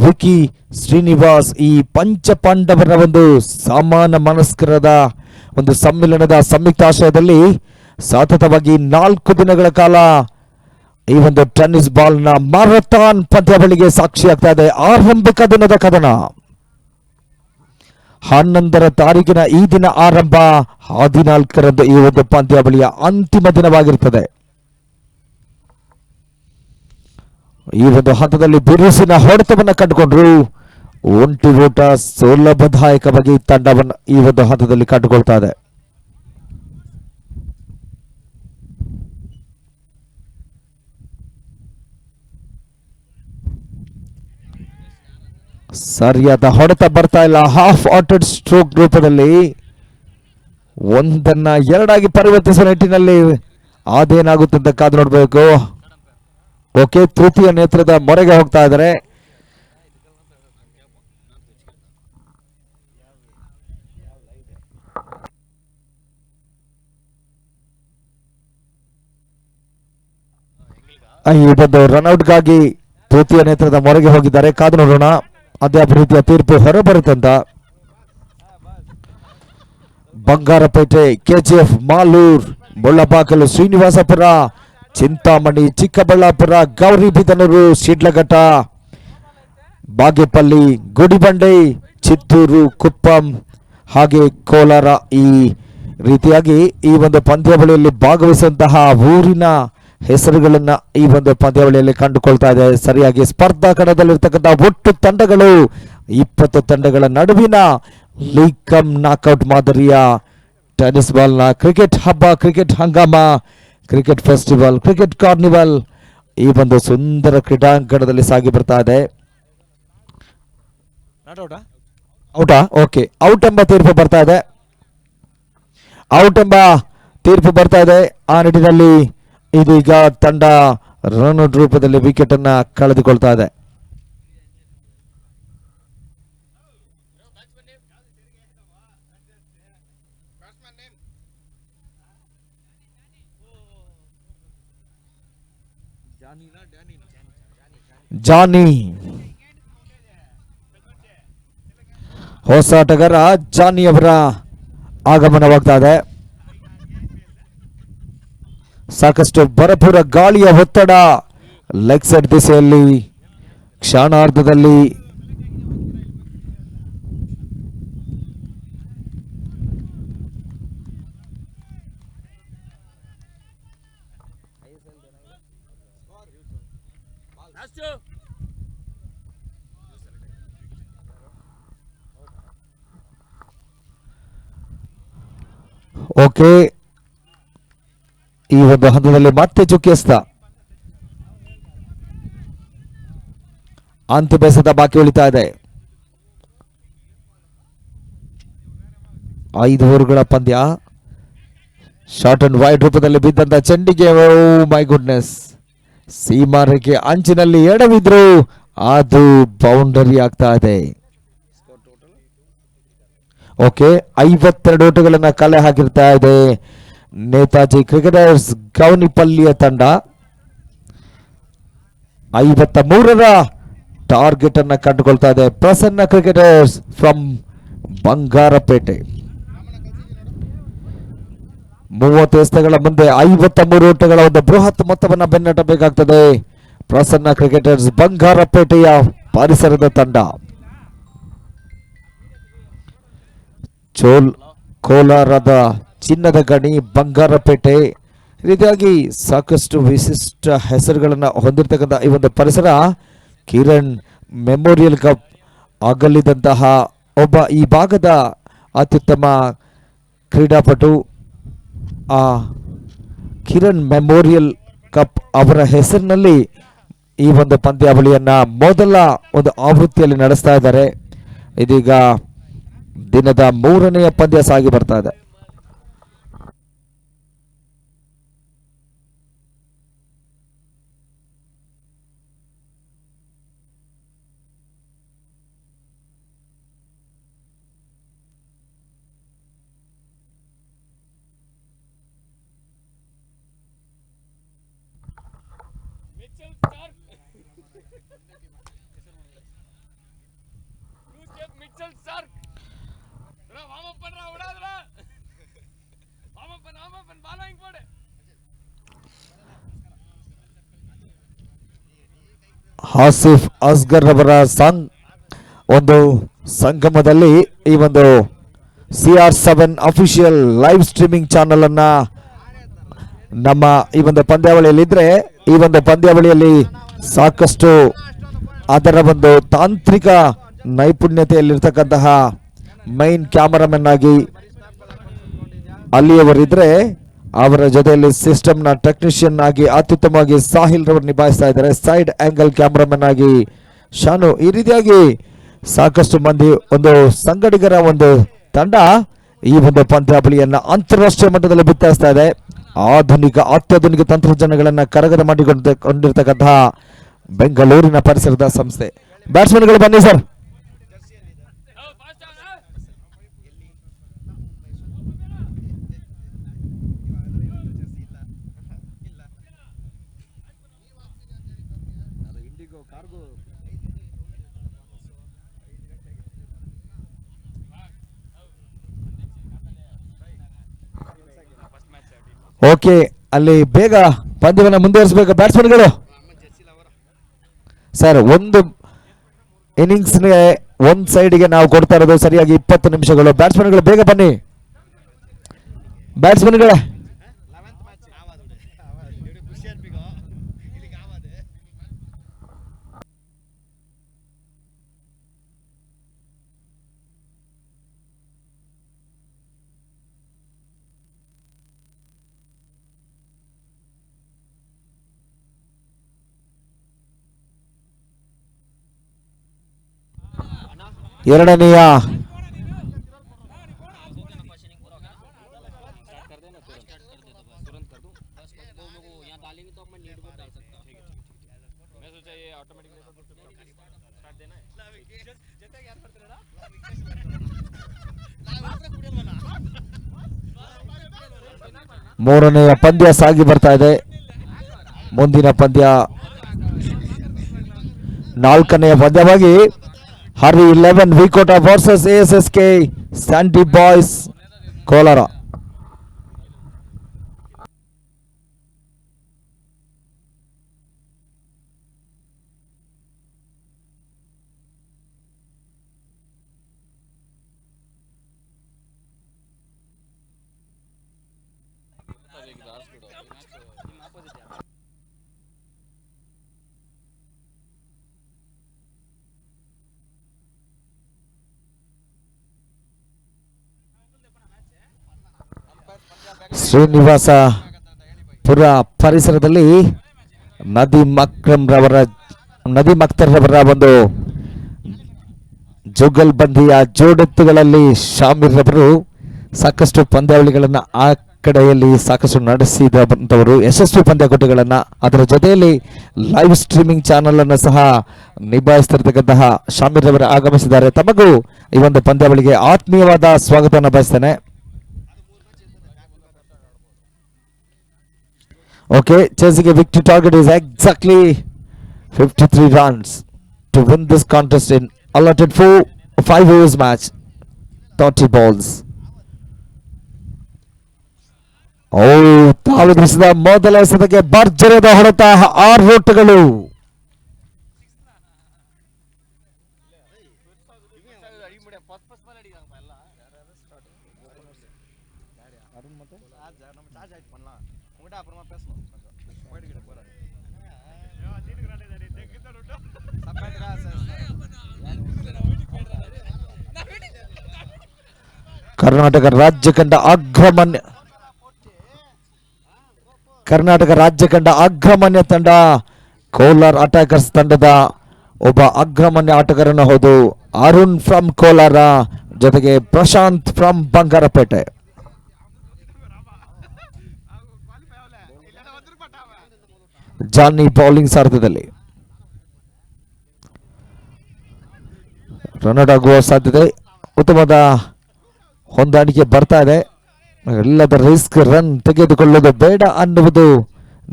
Speaker 2: ವಿಕಿ, ಶ್ರೀನಿವಾಸ್ ಈ ಪಂಚಪಾಂಡವರ ಒಂದು ಸಮಾನ ಮನಸ್ಕರದ ಒಂದು ಸಮ್ಮಿಲನದ ಸಂಯುಕ್ತಾಶ್ರಯದಲ್ಲಿ ಸತತವಾಗಿ 4 ದಿನಗಳ ಕಾಲ ಈ ಒಂದು ಟೆನ್ನಿಸ್ ಬಾಲ್ ನ ಮ್ಯಾರಥಾನ್ ಪಂದ್ಯಾವಳಿಗೆ ಸಾಕ್ಷಿಯಾಗ್ತಾ ಇದೆ. ಆರಂಭಿಕ ದಿನದ ಕದನ 11ರ ತಾರೀಕಿನ ಈ ದಿನ ಆರಂಭ, 14ರಂದು ಈ ಒಂದು ಪಂದ್ಯಾವಳಿಯ ಅಂತಿಮ ದಿನವಾಗಿರುತ್ತದೆ. ಈ ಒಂದು ಹಂತದಲ್ಲಿ ಬಿರುಸಿನ ಹೊಡೆತವನ್ನು ಕಂಡುಕೊಂಡ್ರು. ಒಂಟಿ ಓಟ ಸುಲಭದಾಯಕವಾಗಿ ತಂಡವನ್ನು ಈ ಒಂದು ಹಂತದಲ್ಲಿ ಕಂಡುಕೊಳ್ತಾ ಇದೆ. ಸರಿಯಾದ ಹೊಡೆತ ಬರ್ತಾ ಇಲ್ಲ. ಹಾಫ್ ಆಟೆಡ್ ಸ್ಟ್ರೋಕ್ ರೂಪದಲ್ಲಿ ಒಂದನ್ನ ಎರಡಾಗಿ ಪರಿವರ್ತಿಸುವ ನಿಟ್ಟಿನಲ್ಲಿ ಅದೇನಾಗುತ್ತೆ ಅಂತ ಕಾದು ನೋಡಬೇಕು. ಓಕೆ, ತೃತೀಯ ನೇತ್ರದ ಮೊರೆಗೆ ಹೋಗ್ತಾ ಇದ್ದಾರೆ. ಈ ಒಂದು ರನ್ಔಟ್ಗಾಗಿ ತೃತೀಯ ನೇತ್ರದ ಮೊರೆಗೆ ಹೋಗಿದ್ದಾರೆ. ಕಾದು ನೋಡೋಣ ಅದೇ ರೀತಿಯ ತೀರ್ಪು ಹೊರಬರುತ್ತಂತ. ಬಂಗಾರಪೇಟೆ, ಕೆಜಿಎಫ್, ಮಾಲೂರ್, ಮುಳ್ಳಬಾಗಿಲು, ಶ್ರೀನಿವಾಸಪುರ, ಚಿಂತಾಮಣಿ, ಚಿಕ್ಕಬಳ್ಳಾಪುರ, ಗೌರಿಬಿದನೂರು, ಶಿಡ್ಲಘಟ್ಟ, ಬಾಗೇಪಲ್ಲಿ, ಗುಡಿಬಂಡೆ, ಚಿತ್ತೂರು, ಕುಪ್ಪಂ ಹಾಗೆ ಕೋಲಾರ ಈ ರೀತಿಯಾಗಿ ಈ ಒಂದು ಪಂದ್ಯಾವಳಿಯಲ್ಲಿ ಭಾಗವಹಿಸುವಂತಹ ಊರಿನ ಹೆಸರುಗಳನ್ನ ಈ ಒಂದು ಪಂದ್ಯಾವಳಿಯಲ್ಲಿ ಕಂಡುಕೊಳ್ತಾ ಇದೆ. ಸರಿಯಾಗಿ ಸ್ಪರ್ಧಾ ಕಣದಲ್ಲಿರ್ತಕ್ಕಂಥ ಒಟ್ಟು ತಂಡಗಳು 20 ತಂಡಗಳ ನಡುವಿನ ಲೀಗ್ ಕಮ್ ನಾಕ್ಔಟ್ ಮಾದರಿಯ ಟೆನ್ನಿಸ್ ಬಾಲ್ನ ಕ್ರಿಕೆಟ್ ಹಬ್ಬ, ಕ್ರಿಕೆಟ್ ಹಂಗಾಮ, ಕ್ರಿಕೆಟ್ ಫೆಸ್ಟಿವಲ್, ಕ್ರಿಕೆಟ್ ಕಾರ್ನಿವಲ್ ಈ ಒಂದು ಸುಂದರ ಕ್ರೀಡಾಂಗಣದಲ್ಲಿ ಸಾಗಿ ಬರ್ತಾ ಇದೆ. ಔಟಾ? ಓಕೆ, ಔಟ್ ಎಂಬ ತೀರ್ಪು ಬರ್ತಾ ಇದೆ. ಔಟ್ ಎಂಬ ತೀರ್ಪು ಬರ್ತಾ ಇದೆ. ಆ ನಿಟ್ಟಿನಲ್ಲಿ ಇದೀಗ ತಂಡ ರನ್ಔಟ್ ರೂಪದಲ್ಲಿ ವಿಕೆಟ್ ಅನ್ನ ಕಳೆದುಕೊಳ್ತಾ ಇದೆ. ಜಾನಿ, ಹೊಸ ಆಟಗಾರ ಜಾನಿ ಅವರ ಆಗಮನವಾಗ್ತಾ ಇದೆ. ಸಾಕಷ್ಟು ಭರಪೂರ ಗಾಳಿಯ ಒತ್ತಡ ಲೆಗ್ ಸೈಡ್ ದಿಸೆಯಲ್ಲಿ ಕ್ಷಣಾರ್ಧದಲ್ಲಿ ಓಕೆ, ಈ ಒಂದು ಹಂತದಲ್ಲಿ ಮತ್ತೆ ಚುಕ್ಕಿ ಎಸ್ತ ಅಂತಿಮ ಎಸೆತ ಬಾಕಿ ಉಳಿತಾ ಇದೆ. 5 ಓವರ್ಗಳ ಪಂದ್ಯ. ಶಾರ್ಟ್ ಅಂಡ್ ವೈಡ್ ರೂಪದಲ್ಲಿ ಬಿದ್ದಂತ ಚೆಂಡಿಗೆ ಮೈ ಗುಡ್ನೆಸ್, ಸೀಮಾರೇಖೆ ಅಂಚಿನಲ್ಲಿ ಎಡವಿದ್ರು ಅದು ಬೌಂಡರಿ ಆಗ್ತಾ ಇದೆ. ಓಕೆ, 52 ಓಟಗಳನ್ನ ಕಲೆ ಹಾಕಿರ್ತಾ ಇದೆ ನೇತಾಜಿ ಕ್ರಿಕೆಟರ್ಸ್ ಗೌನಿಪಲ್ಲಿಯ ತಂಡ. 53ರ ಟಾರ್ಗೆಟ್ ಅನ್ನ ಕಂಡುಕೊಳ್ತಾ ಇದೆ ಪ್ರಸನ್ನ ಕ್ರಿಕೆಟರ್ಸ್ ಫ್ರಮ್ ಬಂಗಾರಪೇಟೆ. 30 ಎಸೆತಗಳ ಮುಂದೆ 53 ಓಟಗಳ ಒಂದು ಬೃಹತ್ ಮೊತ್ತವನ್ನು ಬೆನ್ನಟ್ಟಬೇಕಾಗ್ತದೆ ಪ್ರಸನ್ನ ಕ್ರಿಕೆಟರ್ಸ್ ಬಂಗಾರಪೇಟೆಯ ಪರಿಸರದ ತಂಡ. ಕೋಲಾರದ ಚಿನ್ನದ ಗಣಿ ಬಂಗಾರಪೇಟೆ ರೀತಿಯಾಗಿ ಸಾಕಷ್ಟು ವಿಶಿಷ್ಟ ಹೆಸರುಗಳನ್ನು ಹೊಂದಿರತಕ್ಕಂಥ ಈ ಒಂದು ಪರಿಸರ ಕಿರಣ್ ಮೆಮೋರಿಯಲ್ ಕಪ್ ಆಗಲಿದಂತಹ ಒಬ್ಬ ಈ ಭಾಗದ ಅತ್ಯುತ್ತಮ ಕ್ರೀಡಾಪಟು. ಆ ಕಿರಣ್ ಮೆಮೋರಿಯಲ್ ಕಪ್ ಅವರ ಹೆಸರಿನಲ್ಲಿ ಈ ಒಂದು ಪಂದ್ಯಾವಳಿಯನ್ನ ಮೊದಲ ಒಂದು ಆವೃತ್ತಿಯಲ್ಲಿ ನಡೆಸ್ತಾ ಇದ್ದಾರೆ. ಇದೀಗ ದಿನದ 3ನೆಯ ಪಂದ್ಯ ಸಾಗಿ ಬರ್ತಾ ಇದೆ. ಆಸಿಫ್ ಅಸ್ಗರ್ ಅವರ ಸಾಂಗ್ ಒಂದು ಸಂಗಮದಲ್ಲಿ ಈ ಒಂದು CR7 official live streaming channel ಅನ್ನ ನಮ್ಮ ಈ ಒಂದು ಪಂದ್ಯಾವಳಿಯಲ್ಲಿದ್ರೆ ಈ ಒಂದು ಪಂದ್ಯಾವಳಿಯಲ್ಲಿ ಸಾಕಷ್ಟು ಅದರ ಒಂದು ತಾಂತ್ರಿಕ ನೈಪುಣ್ಯತೆಯಲ್ಲಿರ್ತಕ್ಕಂತಹ ಮೈನ್ ಕ್ಯಾಮರಾಮನ್ ಆಗಿ ಅಲ್ಲಿಯವರಿದ್ರೆ ಅವರ ಜೊತೆಯಲ್ಲಿ ಸಿಸ್ಟಮ್ನ ಟೆಕ್ನಿಷಿಯನ್ ಆಗಿ ಅತ್ಯುತ್ತಮವಾಗಿ ಸಾಹಿಲ್ ರವರು ನಿಭಾಯಿಸ್ತಾ ಇದ್ದಾರೆ. ಸೈಡ್ ಆಂಗಲ್ ಕ್ಯಾಮರಾಮನ್ ಆಗಿ ಶಾನು. ಈ ರೀತಿಯಾಗಿ ಸಾಕಷ್ಟು ಮಂದಿ ಒಂದು ಸಂಗಡಿಗರ ಒಂದು ತಂಡ ಈ ಒಂದು ಪಂದ್ಯಾವಳಿಯನ್ನ ಅಂತಾರಾಷ್ಟ್ರೀಯ ಮಟ್ಟದಲ್ಲಿ ಬಿತ್ತರಿಸ್ತಾ ಇದೆ. ಅತ್ಯಾಧುನಿಕ ತಂತ್ರಜ್ಞಾನಗಳನ್ನ ಕರಗತ ಮಾಡಿಕೊಂಡಿರ್ತಕ್ಕಂತಹ ಬೆಂಗಳೂರಿನ ಪರಿಸರದ ಸಂಸ್ಥೆ. ಬ್ಯಾಟ್ಸ್ಮನ್ಗಳು ಬನ್ನಿ ಸರ್. ಓಕೆ, ಅಲ್ಲಿ ಬೇಗ ಪಂದ್ಯವನ್ನು ಮುಂದುವರಿಸಬೇಕು ಬ್ಯಾಟ್ಸ್ಮನ್ಗಳು. ಸರ್, ಒಂದು ಇನ್ನಿಂಗ್ಸ್ಗೆ ಒಂದ್ ಸೈಡ್ಗೆ ನಾವು ಕೊಡ್ತಾ ಇರೋದು ಸರಿಯಾಗಿ 20 ನಿಮಿಷಗಳು. ಬ್ಯಾಟ್ಸ್ಮನ್ಗಳು ಬೇಗ ಬನ್ನಿ. ಬ್ಯಾಟ್ಸ್ಮನ್ಗಳೇ ಎರಡನೆಯ ಮೂರನೆಯ ಪಂದ್ಯ ಸಾಗಿ ಬರ್ತಾ ಇದೆ. ಮುಂದಿನ ಪಂದ್ಯ ನಾಲ್ಕನೆಯ ಪಂದ್ಯವಾಗಿ Hari 11 Vikota versus ASSK Sandy boys Kolar. Srinivasapura ಪರಿಸರದಲ್ಲಿ ನದೀಮ್ ಅಖ್ತರ್ ರವರ ಒಂದು ಜುಗಲ್ಬಂದಿಯ ಜೋಡೆತ್ತುಗಳಲ್ಲಿ ಶಾಮೀರ್ ರವರು ಸಾಕಷ್ಟು ಪಂದ್ಯಾವಳಿಗಳನ್ನ ಆ ಕಡೆಯಲ್ಲಿ ಸಾಕಷ್ಟು ನಡೆಸಿದಂಥವರು, ಯಶಸ್ವಿ ಪಂದ್ಯಾಕೂಟಗಳನ್ನ. ಅದರ ಜೊತೆಯಲ್ಲಿ ಲೈವ್ ಸ್ಟ್ರೀಮಿಂಗ್ ಚಾನಲ್ ಅನ್ನು ಸಹ ನಿಭಾಯಿಸ್ತಿರ್ತಕ್ಕಂತಹ ಶಾಮೀರ್ ರವರು ಆಗಮಿಸಿದ್ದಾರೆ. ತಮಗೂ ಈ ಒಂದು ಪಂದ್ಯಾವಳಿಗೆ ಆತ್ಮೀಯವಾದ ಸ್ವಾಗತವನ್ನು ಬಯಸ್ತೇನೆ. Okay, chasing a victory target is exactly 53 runs to win this contest in allotted 5 overs match, 30 balls. ತಾವೆದುರಿಸಿದ ಮೊದಲ ಎಸೆತಕ್ಕೆ ಭರ್ಜರಿಯಾದ ಹೊಡೆತ, 6 ರನ್ಗಳು. ಕರ್ನಾಟಕ ರಾಜ್ಯ ಕಂಡ ಅಗ್ರಮಾನ್ಯ ತಂಡ ಕೋಲಾರ್ ಅಟ್ಯಾಕರ್ಸ್ ತಂಡದ ಒಬ್ಬ ಅಗ್ರಮಾನ್ಯ ಆಟಗಾರನ ಹೌದು, ಅರುಣ್ ಫ್ರಮ್ ಕೋಲಾರ, ಜೊತೆಗೆ Prashanth from Bangarapete. Johnny bowling ಸಾರಥ್ಯದಲ್ಲಿ ರನ್ ಔಟ್ ಆಗುವ ಸಾಧ್ಯತೆ, ಉತ್ತಮವಾದ ಹೊಂದಾಣಿಕೆ ಬರ್ತಾ ಇದೆ. ಎಲ್ಲದ ರಿಸ್ಕ್ ರನ್ ತೆಗೆದುಕೊಳ್ಳೋದು ಬೇಡ ಅನ್ನುವುದು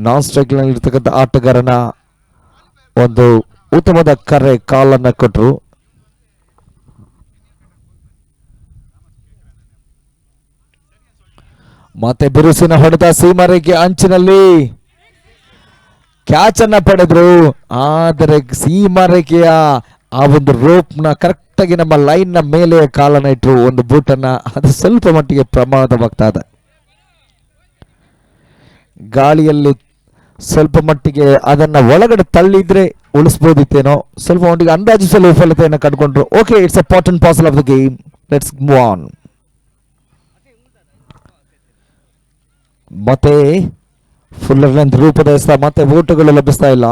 Speaker 2: ನಾನ್ ಸ್ಟ್ರೈಕ್ ನಲ್ಲಿ ಇರ್ತಕ್ಕಂಥ ಆಟಗಾರನ ಒಂದು ಉತ್ತಮದ ಕರೆ ಕಾಲನ್ನ ಕೊಟ್ಟರು. ಮತ್ತೆ ಬಿರುಸಿನ ಹೊಡೆತ ಸೀಮಾರೇಖೆ ಅಂಚಿನಲ್ಲಿ ಕ್ಯಾಚ್ ಅನ್ನ ಪಡೆದ್ರು. ಆದರೆ ಸೀಮಾರೇಖೆಯ ಆ ಒಂದು ರೋಪ್ ನ ಕರೆಕ್ಟ್ ಆಗಿ ನಮ್ಮ ಲೈನ್ ನ ಮೇಲೆ ಕಾಲನ್ನ ಇಟ್ಟರು. ಒಂದು ಬೂಟನ್ನ, ಅದು ಸ್ವಲ್ಪ ಮಟ್ಟಿಗೆ ಪ್ರಮಾದವಾಗ್ತಾ ಇದೆ. ಗಾಳಿಯಲ್ಲಿ ಸ್ವಲ್ಪ ಮಟ್ಟಿಗೆ ಅದನ್ನ ಒಳಗಡೆ ತಳ್ಳಿದ್ರೆ ಉಳಿಸಬಹುದಿತ್ತೇನೋ. ಸ್ವಲ್ಪ ಮಟ್ಟಿಗೆ ಅಂದಾಜಿಸಲು ವಿಫಲತೆಯನ್ನು ಕಂಡುಕೊಂಡ್ರು. Okay, it's a part and parcel of the game. Let's move on. ಮತ್ತೆ ಫುಲ್ ಲೆಂತ್ ರೂಪದ ಎಸೆತ, ಮತ್ತೆ ಓಟುಗಳು ಲಭಿಸ್ತಾ ಇಲ್ಲ.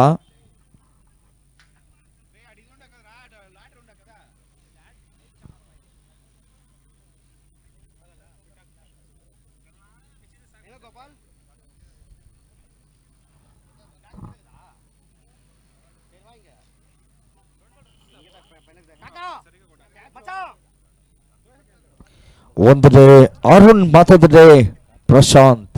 Speaker 2: ಒಂದಡೆ ಅರುಣ್, ಮತ್ತೊಂದಡೆ ಪ್ರಶಾಂತ್.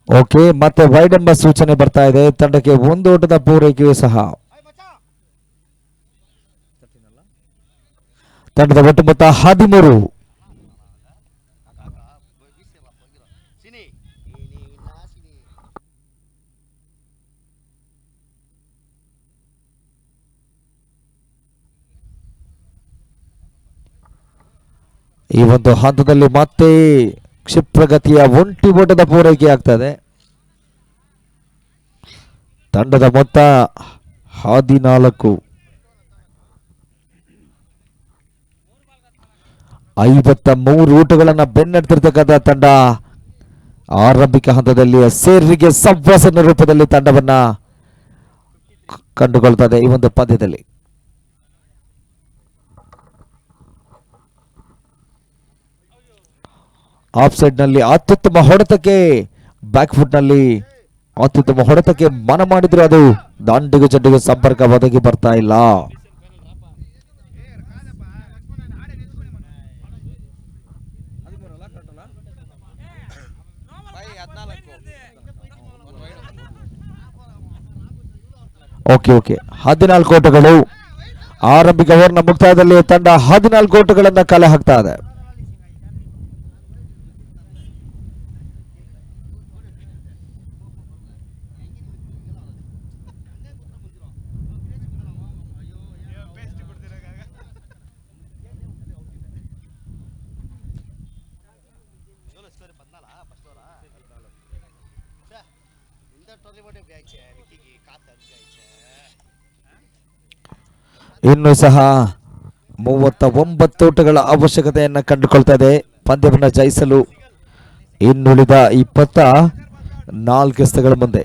Speaker 2: ಓಕೆ, ಮತ್ತೆ ವೈಡ್ ಎಂಬ ಸೂಚನೆ ಬರ್ತಾ ಇದೆ. ತಂಡಕ್ಕೆ ಒಂದು ಓಟದ ಪೂರೈಕೆಯೂ ಸಹ. ತಂಡದ ಒಟ್ಟು ಮೊತ್ತ 13. ಈ ಒಂದು ಹಂತದಲ್ಲಿ ಮತ್ತೆ ಕ್ಷಿಪ್ರಗತಿಯ ಒಂಟಿ ಓಟದ ಪೂರೈಕೆ ಆಗ್ತದೆ. ತಂಡದ ಮೊತ್ತ 14. 53 ಓಟಗಳನ್ನು ಬೆನ್ನಟ್ಟಿರ್ತಕ್ಕಂಥ ತಂಡ ಆರಂಭಿಕ ಹಂತದಲ್ಲಿ ಸೇರಿಗೆ ಸವ್ವಸನ ರೂಪದಲ್ಲಿ ತಂಡವನ್ನ ಕಂಡುಕೊಳ್ತದೆ ಈ ಒಂದು ಪಂದ್ಯದಲ್ಲಿ. ಆಫ್ ಸೈಡ್ ನಲ್ಲಿ ಅತ್ಯುತ್ತಮ ಹೊಡೆತಕ್ಕೆ, ಬ್ಯಾಕ್ ಫುಟ್ ನಲ್ಲಿ ಅತ್ಯುತ್ತಮ ಹೊಡೆತಕ್ಕೆ ಮನ ಮಾಡಿದ್ರು. ಅದು ದಾಂಡಿಗೂ ಚಡ್ಡಿಗೂ ಸಂಪರ್ಕ ಒದಗಿ ಬರ್ತಾ ಇಲ್ಲ. ಓಕೆ, 14 ಓಟಗಳು. ಆರಂಭಿಕ ಓವರ್ನ ಮುಕ್ತಾಯದಲ್ಲಿ ತಂಡ 14 ಓಟಗಳನ್ನ ಕಲೆ ಹಾಕ್ತಾ ಇದೆ. ಇನ್ನು ಸಹ 39 ಓಟಗಳ ಅವಶ್ಯಕತೆಯನ್ನು ಕಂಡುಕೊಳ್ತಾ ಇದೆ ಪಂದ್ಯವನ್ನು ಜಯಿಸಲು. ಇನ್ನುಳಿದ 24 ಎಸೆತಗಳ ಮುಂದೆ.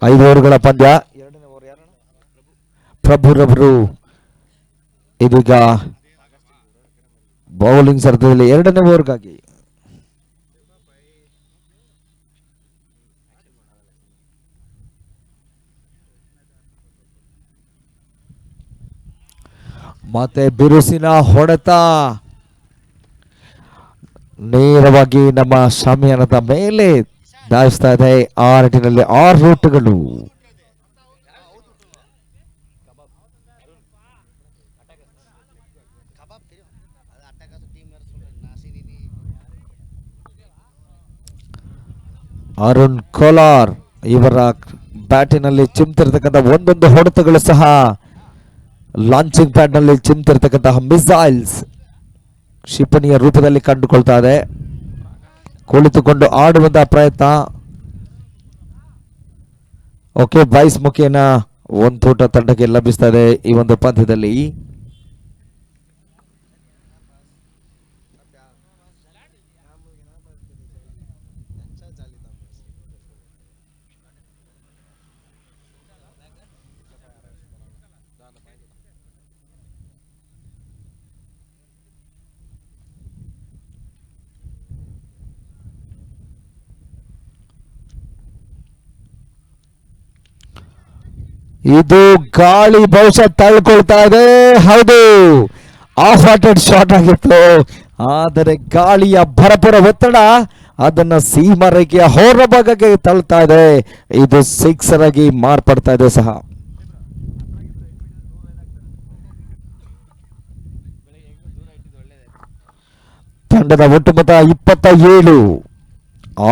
Speaker 2: ಐದು ಓವರ್ಗಳ ಪಂದ್ಯ. ಪ್ರಭುರವರು ಇದೀಗ ಬೌಲಿಂಗ್ ಸರದಿಯಲ್ಲಿ 2ನೇ ಓವರ್ಗಾಗಿ ಮತ್ತೆ ಬಿರುಸಿನ ಹೊಡೆತ ನೇರವಾಗಿ ನಮ್ಮ ಶಾಮಿಯಾನದ ಮೇಲೆ ದಾಯಿಸ್ತಾ ಇದೆ. ಆ ನಿಟ್ಟಿನಲ್ಲಿ 6 ಓಟಗಳು. ಅರುಣ್ ಕೋಲಾರ್ ಇವರ ಬ್ಯಾಟಿನಲ್ಲಿ ಚಿಮ್ತಿರ್ತಕ್ಕಂಥ ಒಂದೊಂದು ಹೊಡೆತಗಳು ಸಹ ಲಾಂಚಿಂಗ್ ಪ್ಯಾಡ್ ನಲ್ಲಿ ಚಿಮ್ತಿರ್ತಕ್ಕಂತಹ ಮಿಸೈಲ್ಸ್ ಕ್ಷಿಪಣಿಯ ರೂಪದಲ್ಲಿ ಕಂಡುಕೊಳ್ತಾ ಇದೆ. ಕುಳಿತುಕೊಂಡು ಆಡುವಂತಹ ಪ್ರಯತ್ನ. ಓಕೆ, ಬಾಯ್ಸ್ ಮುಖೇನ ಒಂದು ಓಟ ತಂಡಕ್ಕೆ ಲಭಿಸ್ತಾ ಇದೆ ಈ ಒಂದು ಪಂದ್ಯದಲ್ಲಿ. ಇದು ಗಾಳಿ ಬಹುಶಃ ತಳ್ಕೊಳ್ತಾ ಇದೆ. ಹೌದು, ಆಫ್ ಹಾರ್ಟೆಡ್ ಶಾಟ್ ಆಗಿತ್ತು, ಆದರೆ ಗಾಳಿಯ ಭರಪುರ ಒತ್ತಡ ಅದನ್ನ ಸೀಮಾ ರೇಖೆಯ ಹೊರಭಾಗಕ್ಕೆ ತಳ್ತಾ ಇದೆ. ಇದು ಸಿಕ್ಸರ್ ಆಗಿ ಮಾರ್ಪಡ್ತಾ ಇದೆ ಸಹ. ತಂಡದ ಒಟ್ಟು ಮೊತ್ತ 27.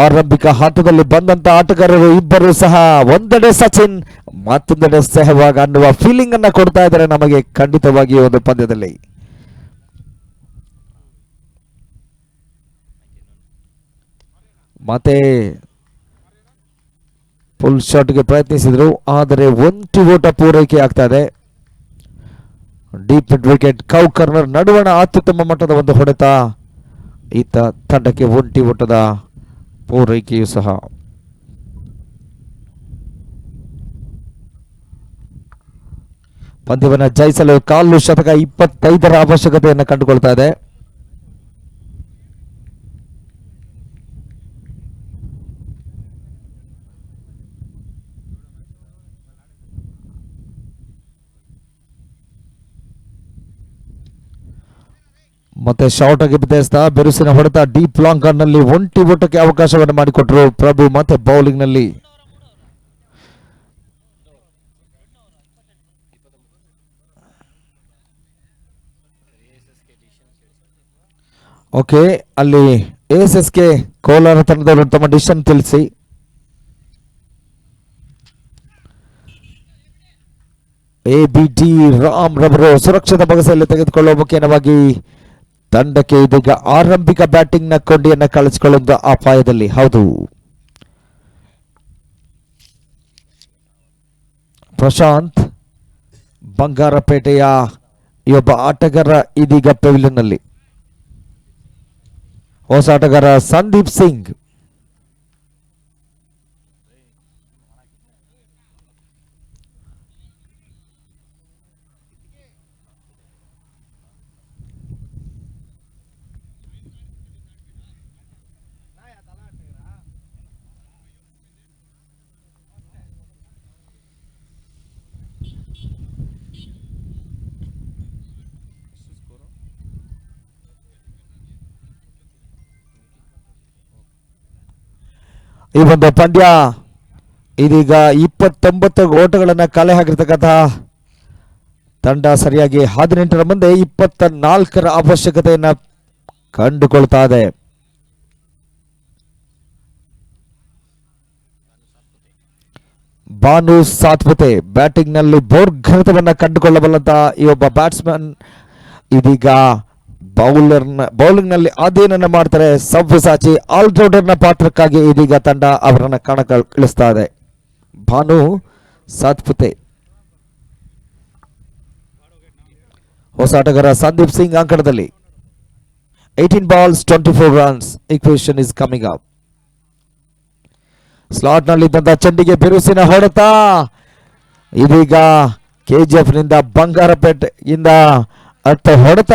Speaker 2: ಆರಂಭಿಕ ಹಂತದಲ್ಲಿ ಬಂದಂತ ಆಟಗಾರರು ಇಬ್ಬರು ಸಹ ಒಂದೆಡೆ ಸಚಿನ್, ಮತ್ತೊಂದೆಡೆ ಸೆಹವಾಗ್ ಅನ್ನುವ ಫೀಲಿಂಗ್ ಅನ್ನ ಕೊಡ್ತಾ ಇದ್ದಾರೆ ನಮಗೆ ಖಂಡಿತವಾಗಿ ಒಂದು ಪಂದ್ಯದಲ್ಲಿ. ಮತ್ತೆ ಫುಲ್ ಶಾಟ್ಗೆ ಪ್ರಯತ್ನಿಸಿದ್ರು, ಆದರೆ ಒಂಟಿ ಓಟ ಪೂರೈಕೆ ಆಗ್ತಾ ಇದೆ. Deep mid wicket cow corner ನಡುವಣ ಅತ್ಯುತ್ತಮ ಮಟ್ಟದ ಒಂದು ಹೊಡೆತ. ಈತ ತಂಡಕ್ಕೆ ಒಂಟಿ ಓಟದ ಪೂರೈಕೆಯೂ ಸಹ. ಪಂದ್ಯವನ್ನು ಜಯಿಸಲು ಕಾಲು ಶತಕ 25ರ ಅವಶ್ಯಕತೆಯನ್ನು ಕಂಡುಕೊಳ್ತಾ ಇದೆ. ಮತ್ತೆ ಶಾರ್ಟ್ ಆಗಿ ಬಿದ್ದ ಬಿರುಸಿನ ಹೊಡೆತ ಡೀಪ್ ಲಾಂಗ್ ಆನ್ ನಲ್ಲಿ ಒಂಟಿ ಓಟಕ್ಕೆ ಅವಕಾಶವನ್ನು ಮಾಡಿಕೊಟ್ಟರು ಪ್ರಭು. ಮತ್ತೆ ಬೌಲಿಂಗ್ ನಲ್ಲಿ ಓಕೆ, ಅಲ್ಲಿ ಎಎಸ್ಎಸ್ಕೆ ಕೋಲಾರ ತಂಡದವರು ತಮ್ಮ ಡಿಸಿಷನ್ ತಿಳಿಸಿ. ಎಬಿಡಿ ರಾಮ್ ರವರು ಸುರಕ್ಷಿತ ಬಗಸಲ್ಲಿ ತೆಗೆದುಕೊಳ್ಳುವ ಮುಖೇನವಾಗಿ ತಂಡಕ್ಕೆ ಇದೀಗ ಆರಂಭಿಕ ಬ್ಯಾಟಿಂಗ್ ನ ಕೊಂಡಿಯನ್ನ ಕಳಿಸಿಕೊಳ್ಳುವ ಅಪಾಯದಲ್ಲಿ. ಹೌದು, ಪ್ರಶಾಂತ್ ಬಂಗಾರಪೇಟೆಯ ಈ ಒಬ್ಬ ಆಟಗಾರ ಇದೀಗ ಪೆವಿಲಿಯನ್ ನಲ್ಲಿ. ಹೊಸ ಆಟಗಾರ ಸಂದೀಪ್ ಸಿಂಗ್. ಈ ಒಂದು ಪಂದ್ಯ ಇದೀಗ 29 ಓಟಗಳನ್ನು ಕಲೆ ಹಾಕಿರ್ತಕ್ಕಂಥ ತಂಡ ಸರಿಯಾಗಿ 18ರ ಮುಂದೆ 24ರ ಅವಶ್ಯಕತೆಯನ್ನ ಕಂಡುಕೊಳ್ತಾ ಇದೆ. ಭಾನು ಸಾತ್ಪುತೆ ಬ್ಯಾಟಿಂಗ್ ನಲ್ಲಿ ಬೋರ್ಘನತವನ್ನ ಕಂಡುಕೊಳ್ಳಬಲ್ಲಂತ ಈ ಒಬ್ಬ ಬ್ಯಾಟ್ಸ್ಮನ್ ಇದೀಗ ಬೌಲಿಂಗ್ ನಲ್ಲಿ ಅದೇನನ್ನ ಮಾಡ್ತಾರೆ. ಸವ್ಯಸಾಚಿ ಆಲ್ರೌಂಡರ್ ನ ಪಾತ್ರಕ್ಕಾಗಿ ಇದೀಗ ತಂಡ ಅವರನ್ನ ಕಣಕ್ಕಿಳಿಸ್ತಾ ಇದೆ. ಭಾನು ಸಾತ್ಪುತೆ. ಹೊಸ ಆಟಗಾರ ಸಂದೀಪ್ ಸಿಂಗ್ ಅಂಕಣದಲ್ಲಿ. 18 balls 24 runs. Equation is coming up. Slot ನಲ್ಲಿ ಇದ್ದಂತ ಚೆಂಡಿಗೆ ಬಿರುಸಿನ ಹೊಡೆತ. ಇದೀಗ ಕೆಜಿಎಫ್ ನಿಂದ ಬಂಗಾರಪೇಟೆಯಿಂದ ಅತ್ತ ಹೊಡೆತ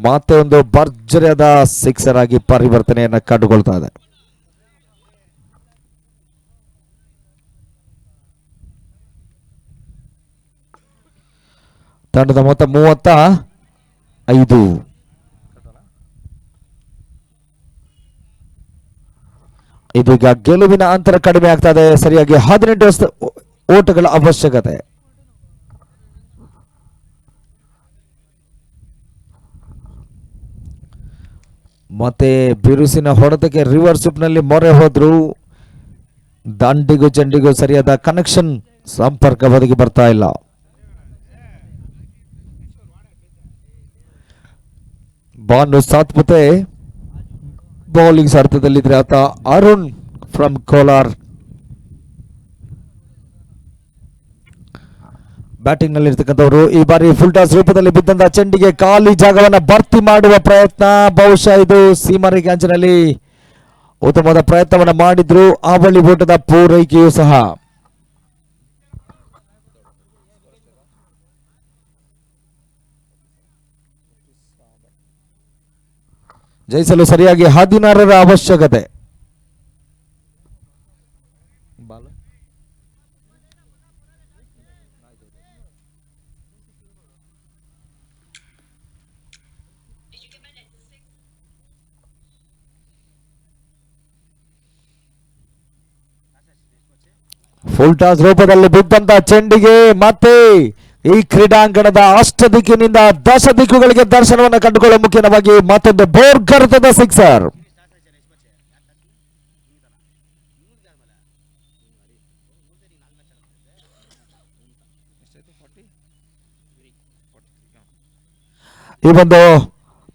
Speaker 2: ಮತ್ತೆ ಒಂದು ಭರ್ಜರಿಯಾದ ಸಿಕ್ಸರ್ ಆಗಿ ಪರಿವರ್ತನೆಯನ್ನ ಕಂಡುಕೊಳ್ತಾ ಇದೆ. ತಂಡದ ಮೊತ್ತ 35. ಇದೀಗ ಗೆಲುವಿನ ಅಂತರ ಕಡಿಮೆ ಆಗ್ತಾ ಇದೆ. ಸರಿಯಾಗಿ 18 ಓಟಗಳ ಅವಶ್ಯಕತೆ. ಮತ್ತೆ ಬಿರುಸಿನ ಹೊಡೆತಕ್ಕೆ ರಿವರ್ಸ್ ನಲ್ಲಿ ಮೊರೆ ಹೋದ್ರು. ದಂಡಿಗೂ ಚೆಂಡಿಗೂ ಸರಿಯಾದ ಕನೆಕ್ಷನ್ ಸಂಪರ್ಕ ಒದಗಿ ಬರ್ತಾ ಇಲ್ಲ. ಭಾನು ಸಾತ್ಪುತೆ ಬೌಲಿಂಗ್ ಅರ್ಥದಲ್ಲಿದ್ರೆ ಆತ ಅರುಣ್ ಫ್ರಮ್ ಕೋಲಾರ್ ಬ್ಯಾಟಿಂಗ್ ನಲ್ಲಿ ಇರ್ತಕ್ಕಂಥವ್ರು. ಈ ಬಾರಿ ಫುಲ್ ಟಾಸ್ ರೂಪದಲ್ಲಿ ಬಿದ್ದಂತ ಚೆಂಡಿಗೆ ಖಾಲಿ ಜಾಗವನ್ನ ಭರ್ತಿ ಮಾಡುವ ಪ್ರಯತ್ನ. ಬಹುಶಃ ಇದು ಸೀಮಾರೇಖೆ ಅಂಚಿನಲ್ಲಿ ಉತ್ತಮವಾದ ಪ್ರಯತ್ನವನ್ನ ಮಾಡಿದ್ರು. ಅವಳಿ ಓಟದ ಪೂರೈಕೆಯೂ ಸಹ. ಜಯಿಸಲು ಸರಿಯಾಗಿ 16ರ ಅವಶ್ಯಕತೆ. ಫುಲ್ ಟಾಸ್ ರೂಪದಲ್ಲಿ ಬಿದ್ದಂತ ಚೆಂಡಿಗೆ ಮತ್ತೆ ಈ ಕ್ರೀಡಾಂಗಣದ ಅಷ್ಟ ದಿಕ್ಕಿನಿಂದ ದಶ ದಿಕ್ಕುಗಳಿಗೆ ದರ್ಶನವನ್ನು ಕಂಡುಕೊಳ್ಳುವ ಮುಖ್ಯವಾಗಿ ಮತ್ತೊಂದು ಬೋರ್ಗರ್ತದ ಸಿಕ್ಸರ್. ಈ ಒಂದು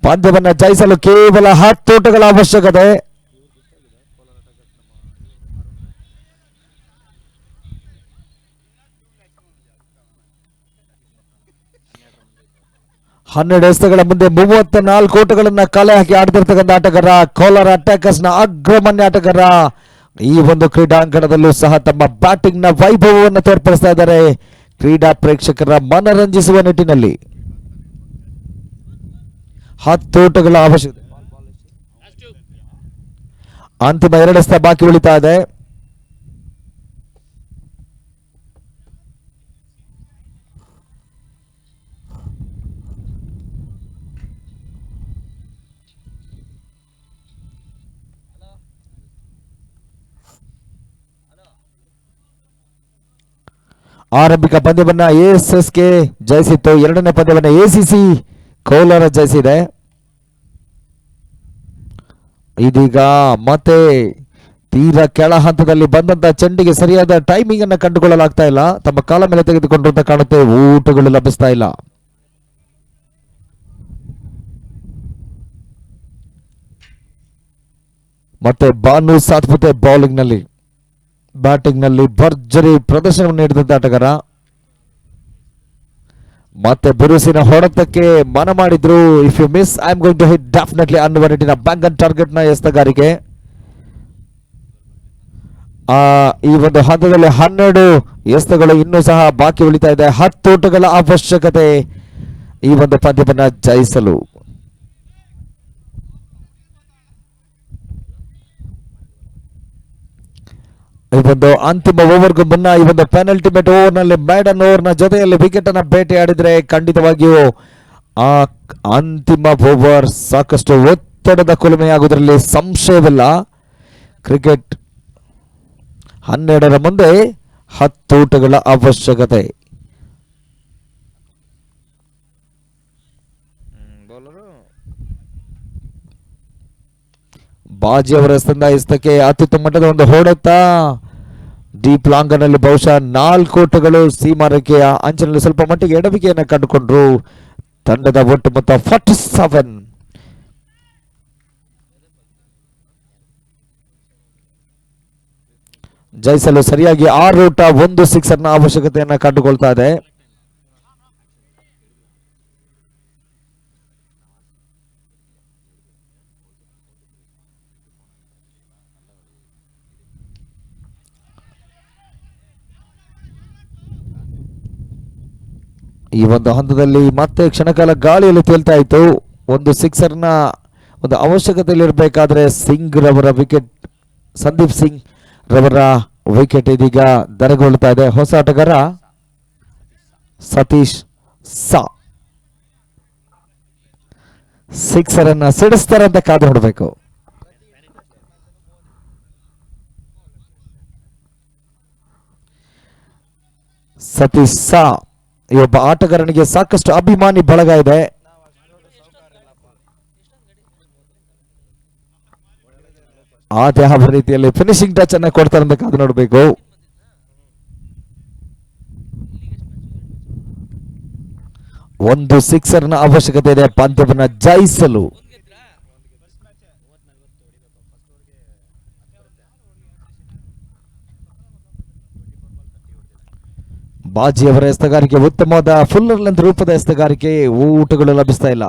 Speaker 2: ಪಂದ್ಯವನ್ನ ಜಯಿಸಲು ಕೇವಲ 10 ಓಟಗಳ ಅವಶ್ಯಕತೆ. ಹನ್ನೆರಡು ಎಸೆತಗಳ ಮುಂದೆ 34 ಓಟಗಳನ್ನ ಕಲೆ ಹಾಕಿ ಆಡ್ತಿರ್ತಕ್ಕಂಥ ಆಟಗಾರ ಕೋಲಾರ ಅಟ್ಯಾಕರ್ಸ್ ನ ಅಗ್ರಮಾನ್ಯ ಆಟಗಾರ ಈ ಒಂದು ಕ್ರೀಡಾಂಗಣದಲ್ಲೂ ಸಹ ತಮ್ಮ ಬ್ಯಾಟಿಂಗ್ ನ ವೈಭವವನ್ನು ತೋರ್ಪಡಿಸ್ತಾ ಇದ್ದಾರೆ ಕ್ರೀಡಾ ಪ್ರೇಕ್ಷಕರ ಮನರಂಜಿಸುವ ನಿಟ್ಟಿನಲ್ಲಿ. 10 ಓಟಗಳ ಅವಶ್ಯಕತೆ. ಅಂತಿಮ 2 ಎಸೆತ ಬಾಕಿ ಉಳಿತಾ ಇದೆ. ಆರಂಭಿಕ ಪಂದ್ಯವನ್ನ ಎಎಸ್ಎಸ್ಕೆ ಜಯಿಸಿತ್ತು. ಎರಡನೇ ಪಂದ್ಯವನ್ನ ಎಸಿಸಿ ಕೋಲಾರ ಜಯಿಸಿದೆ. ಇದೀಗ ಮತ್ತೆ ತೀರಾ ಕೆಳ ಹಂತದಲ್ಲಿ ಬಂದಂತ ಚೆಂಡಿಗೆ ಸರಿಯಾದ ಟೈಮಿಂಗ್ ಅನ್ನ ಕಂಡುಕೊಳ್ಳಲಾಗ್ತಾ ಇಲ್ಲ. ತಮ್ಮ ಕಾಲ ಮೇಲೆ ತೆಗೆದುಕೊಂಡಂತ ಕಾಣುತ್ತೆ. ಊಟಗಳು ಲಭಿಸ್ತಾ ಇಲ್ಲ. ಮತ್ತೆ ಬಾನು ಸಾತ್ಪುತೆ ಬೌಲಿಂಗ್ ನಲ್ಲಿ, ಬ್ಯಾಟಿಂಗ್ ನಲ್ಲಿ ಭರ್ಜರಿ ಪ್ರದರ್ಶನವನ್ನು ನೀಡಿದಂತ ಆಟಗಾರ. ಮತ್ತೆ ಬಿರುಸಿನ ಹೊಡೆತಕ್ಕೆ ಮನ ಮಾಡಿದ್ರು. If you miss I am going to hit definitely ಅನ್ನುವ ನಿಟ್ಟಿನ ಬ್ಯಾಂಕ್ ಅಂಡ್ ಟಾರ್ಗೆಟ್ ನ ಎಸೆತಗಾರಿಕೆ. ಈ ಒಂದು ಹಂತದಲ್ಲಿ 12 ಎಸೆತಗಳು ಇನ್ನೂ ಸಹ ಬಾಕಿ ಉಳಿತಾ ಇದೆ. 10 ಓಟಗಳ ಅವಶ್ಯಕತೆ ಈ ಒಂದು ಪಂದ್ಯವನ್ನ ಜಯಿಸಲು. ಈ ಒಂದು ಅಂತಿಮ ಓವರ್ಗೂ ಮುನ್ನ ಈ ಒಂದು ಪೆನಲ್ಟಿಮೇಟ್ ಓವರ್ ನಲ್ಲಿ ಮೇಡನ್ ಓವರ್ ನ ಜೊತೆಯಲ್ಲಿ ವಿಕೆಟ್ ಅನ್ನ ಬೇಟೆಯಾಡಿದ್ರೆ ಖಂಡಿತವಾಗಿಯೂ ಆ ಅಂತಿಮ ಓವರ್ ಸಾಕಷ್ಟು ಒತ್ತಡದ ಕುಲುಮೆಯಾಗುವುದರಲ್ಲಿ ಸಂಶಯವಿಲ್ಲ. ಕ್ರಿಕೆಟ್ 12ರ ಮುಂದೆ 10 ಓಟಗಳ ಅವಶ್ಯಕತೆ. ಬಾಜಿ ಅವರ ಸಂದಾಯಿಸ್ತಕ್ಕೆ ಅತ್ಯುತ್ತಮ ಮಟ್ಟದ ಒಂದು ಹೊಡೆತ ಡೀಪ್ ಲಾಂಗನಲ್ಲಿ ಬಹುಶಃ 4 ಓಟಗಳು ಸೀಮಾರೇಖೆಯ ಅಂಚಿನಲ್ಲಿ ಸ್ವಲ್ಪ ಮಟ್ಟಿಗೆ ಎಡವಿಕೆಯನ್ನು ಕಂಡುಕೊಂಡ್ರು. ತಂಡದ ಒಟ್ಟು ಮೊತ್ತ 47. ಜಯಿಸಲು ಸರಿಯಾಗಿ 6 ಓಟ 1 ಸಿಕ್ಸರ್ ನ ಅವಶ್ಯಕತೆಯನ್ನ ಕಂಡುಕೊಳ್ತಾ ಇದೆ. ಈ ಒಂದು ಹಂತದಲ್ಲಿ ಮತ್ತೆ ಕ್ಷಣಕಾಲ ಗಾಳಿಯಲ್ಲಿ ತೇಲ್ತಾ ಇತ್ತು. ಒಂದು ಸಿಕ್ಸರ್ ನ ಒಂದು ಅವಶ್ಯಕತೆಯಲ್ಲಿ ಇರಬೇಕಾದ್ರೆ ಸಿಂಗ್ ರವರ ವಿಕೆಟ್, ಸಂದೀಪ್ ಸಿಂಗ್ ರವರ ವಿಕೆಟ್ ಇದೀಗ ದರಗೊಳ್ತಾ ಇದೆ. ಹೊಸ ಆಟಗಾರ ಸತೀಶ್ ಸಾ ಸಿಕ್ಸರ್ ಅನ್ನ ಸಿಡಿಸ್ತಾರೆ ಅಂತ ಕಾದು ನೋಡಬೇಕು. ಸತೀಶ್ ಸಾ ಈ ಒಬ್ಬ ಆಟಗಾರನಿಗೆ ಸಾಕಷ್ಟು ಅಭಿಮಾನಿ ಬಳಗ ಇದೆ. ಆತ ಯಾವ ರೀತಿಯಲ್ಲಿ ಫಿನಿಶಿಂಗ್ ಟಚ್ ಅನ್ನ ಕೊಡ್ತಾರೆ ಅಂತ ಕಾದು ನೋಡಬೇಕು. ಒಂದು ಸಿಕ್ಸರ್ ನ ಅವಶ್ಯಕತೆ ಇದೆ ಪಂದ್ಯವನ್ನ ಜಯಿಸಲು. ಬಾಜಿಯವರ ಎಸೆತಗಾರಿಕೆ ಉತ್ತಮವಾದ ಫುಲ್ಲರ್ ಲೆಂತ್ ರೂಪದ ಎಸೆತಗಾರಿಕೆ, ಊಟಗಳು ಲಭಿಸ್ತಾ ಇಲ್ಲ.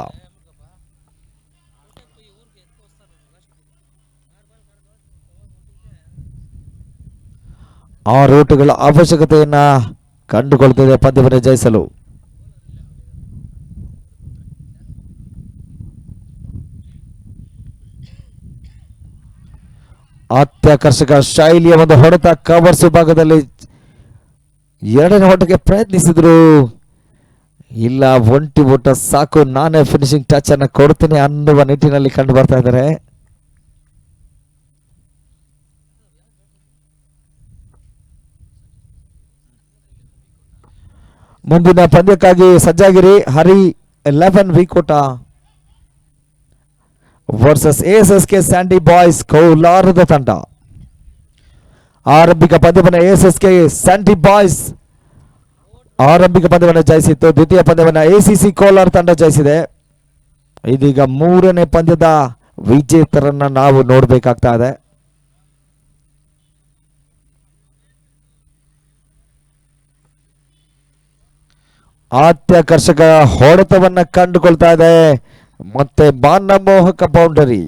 Speaker 2: ಆ ಊಟಗಳ ಅವಶ್ಯಕತೆಯನ್ನ ಕಂಡುಕೊಳ್ತಿದೆ ಪಂದ್ಯವನ್ನು ಜಯಿಸಲು. ಅತ್ಯಾಕರ್ಷಕ ಶೈಲಿಯ ಒಂದು ಹೊಡೆತ ಕವರ್ಸ್ ವಿಭಾಗದಲ್ಲಿ ಎರಡನೇ ಓಟಕ್ಕೆ ಪ್ರಯತ್ನಿಸಿದ್ರು. ಇಲ್ಲ, ಒಂಟಿ ಓಟ ಸಾಕು, ನಾನೇ ಫಿನಿಶಿಂಗ್ ಟಚ್ ಅನ್ನ ಕೊಡ್ತೀನಿ ಅನ್ನುವ ನಿಟ್ಟಿನಲ್ಲಿ ಕಂಡು ಬರ್ತಾ ಇದ್ದಾರೆ. ಮುಂದಿನ ಪಂದ್ಯಕ್ಕಾಗಿ ಸಜ್ಜಾಗಿರಿ. ಹರಿ 11 ವಿಕೋಟ ವರ್ಸಸ್ ಎಎಸ್ಎಸ್ಕೆ ಸ್ಯಾಂಡಿ ಬಾಯ್ಸ್ ಕೋಲಾರದ ತಂಡ. ಆರಂಭಿಕ ಪಂದ್ಯವನ್ನು ಎಎಸ್ಎಸ್ಕೆ ಸ್ಯಾಂಡಿ ಬಾಯ್ಸ್ ಆರಂಭಿಕ ಪಂದ್ಯವನ್ನು ಜಯಿಸಿತ್ತು. ದ್ವಿತೀಯ ಪಂದ್ಯವನ್ನು ಎಸಿಸಿ ಕೋಲಾರ ತಂಡ ಜಯಿಸಿದೆ. ಇದೀಗ ಮೂರನೇ ಪಂದ್ಯದ ವಿಜೇತರನ್ನ ನಾವು ನೋಡಬೇಕಾಗ್ತಾ ಇದೆ. ಅತ್ಯಾಕರ್ಷಕ ಹೊಡೆತವನ್ನ ಕಂಡುಕೊಳ್ತಾ ಇದೆ. ಮತ್ತೆ ಮಾನಮೋಹಕ ಬೌಂಡರಿ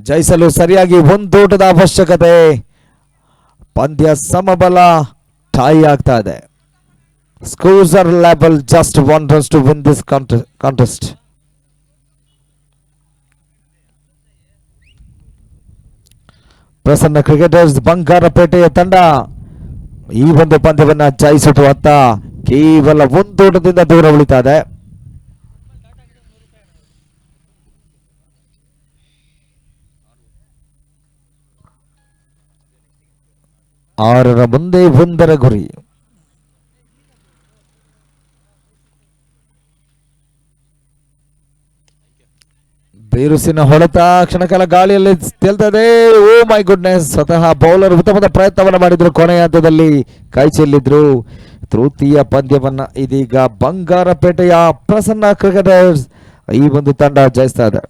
Speaker 2: ಜಯಿಸಲು ಸರಿಯಾಗಿ ಒಂದೋಟದ ಅವಶ್ಯಕತೆ. ಪಂದ್ಯ ಸಮಬಲ ಟೈ ಆಗ್ತಾ ಇದೆ. Scores are level, just 1 runs to win this contest. Prasanna cricketers ಬಂಗಾರಪೇಟೆಯ ತಂಡ ಈ ಒಂದು ಪಂದ್ಯವನ್ನ ಜಯಿಸುವ ಅಂತ ಕೇವಲ ಒಂದೋಟದಿಂದ ದೂರ ಉಳಿತಾ ಇದೆ. ಆರರ ಮುಂದೆ ಒಂದರ ಗುರಿ. ಬೇರುಸಿನ ಹೊಡೆತ ಕ್ಷಣಕಾಲ ಗಾಳಿಯಲ್ಲಿ ತೇಲ್ತದೆ. ಓ ಮೈ ಗುಡ್ನೆಸ್, ಸ್ವತಃ ಬೌಲರ್ ಉತ್ತಮದ ಪ್ರಯತ್ನವನ್ನು ಮಾಡಿದ್ರು, ಕೊನೆಯ ಹಂತದಲ್ಲಿ ಕೈ ಚೆಲ್ಲಿದ್ರು. ತೃತೀಯ ಪಂದ್ಯವನ್ನ ಇದೀಗ ಬಂಗಾರಪೇಟೆಯ ಪ್ರಸನ್ನ ಕ್ರಿಕೆಟರ್ಸ್ ಈ ಒಂದು ತಂಡ ಜಯಿಸ್ತಾ ಇದೆ.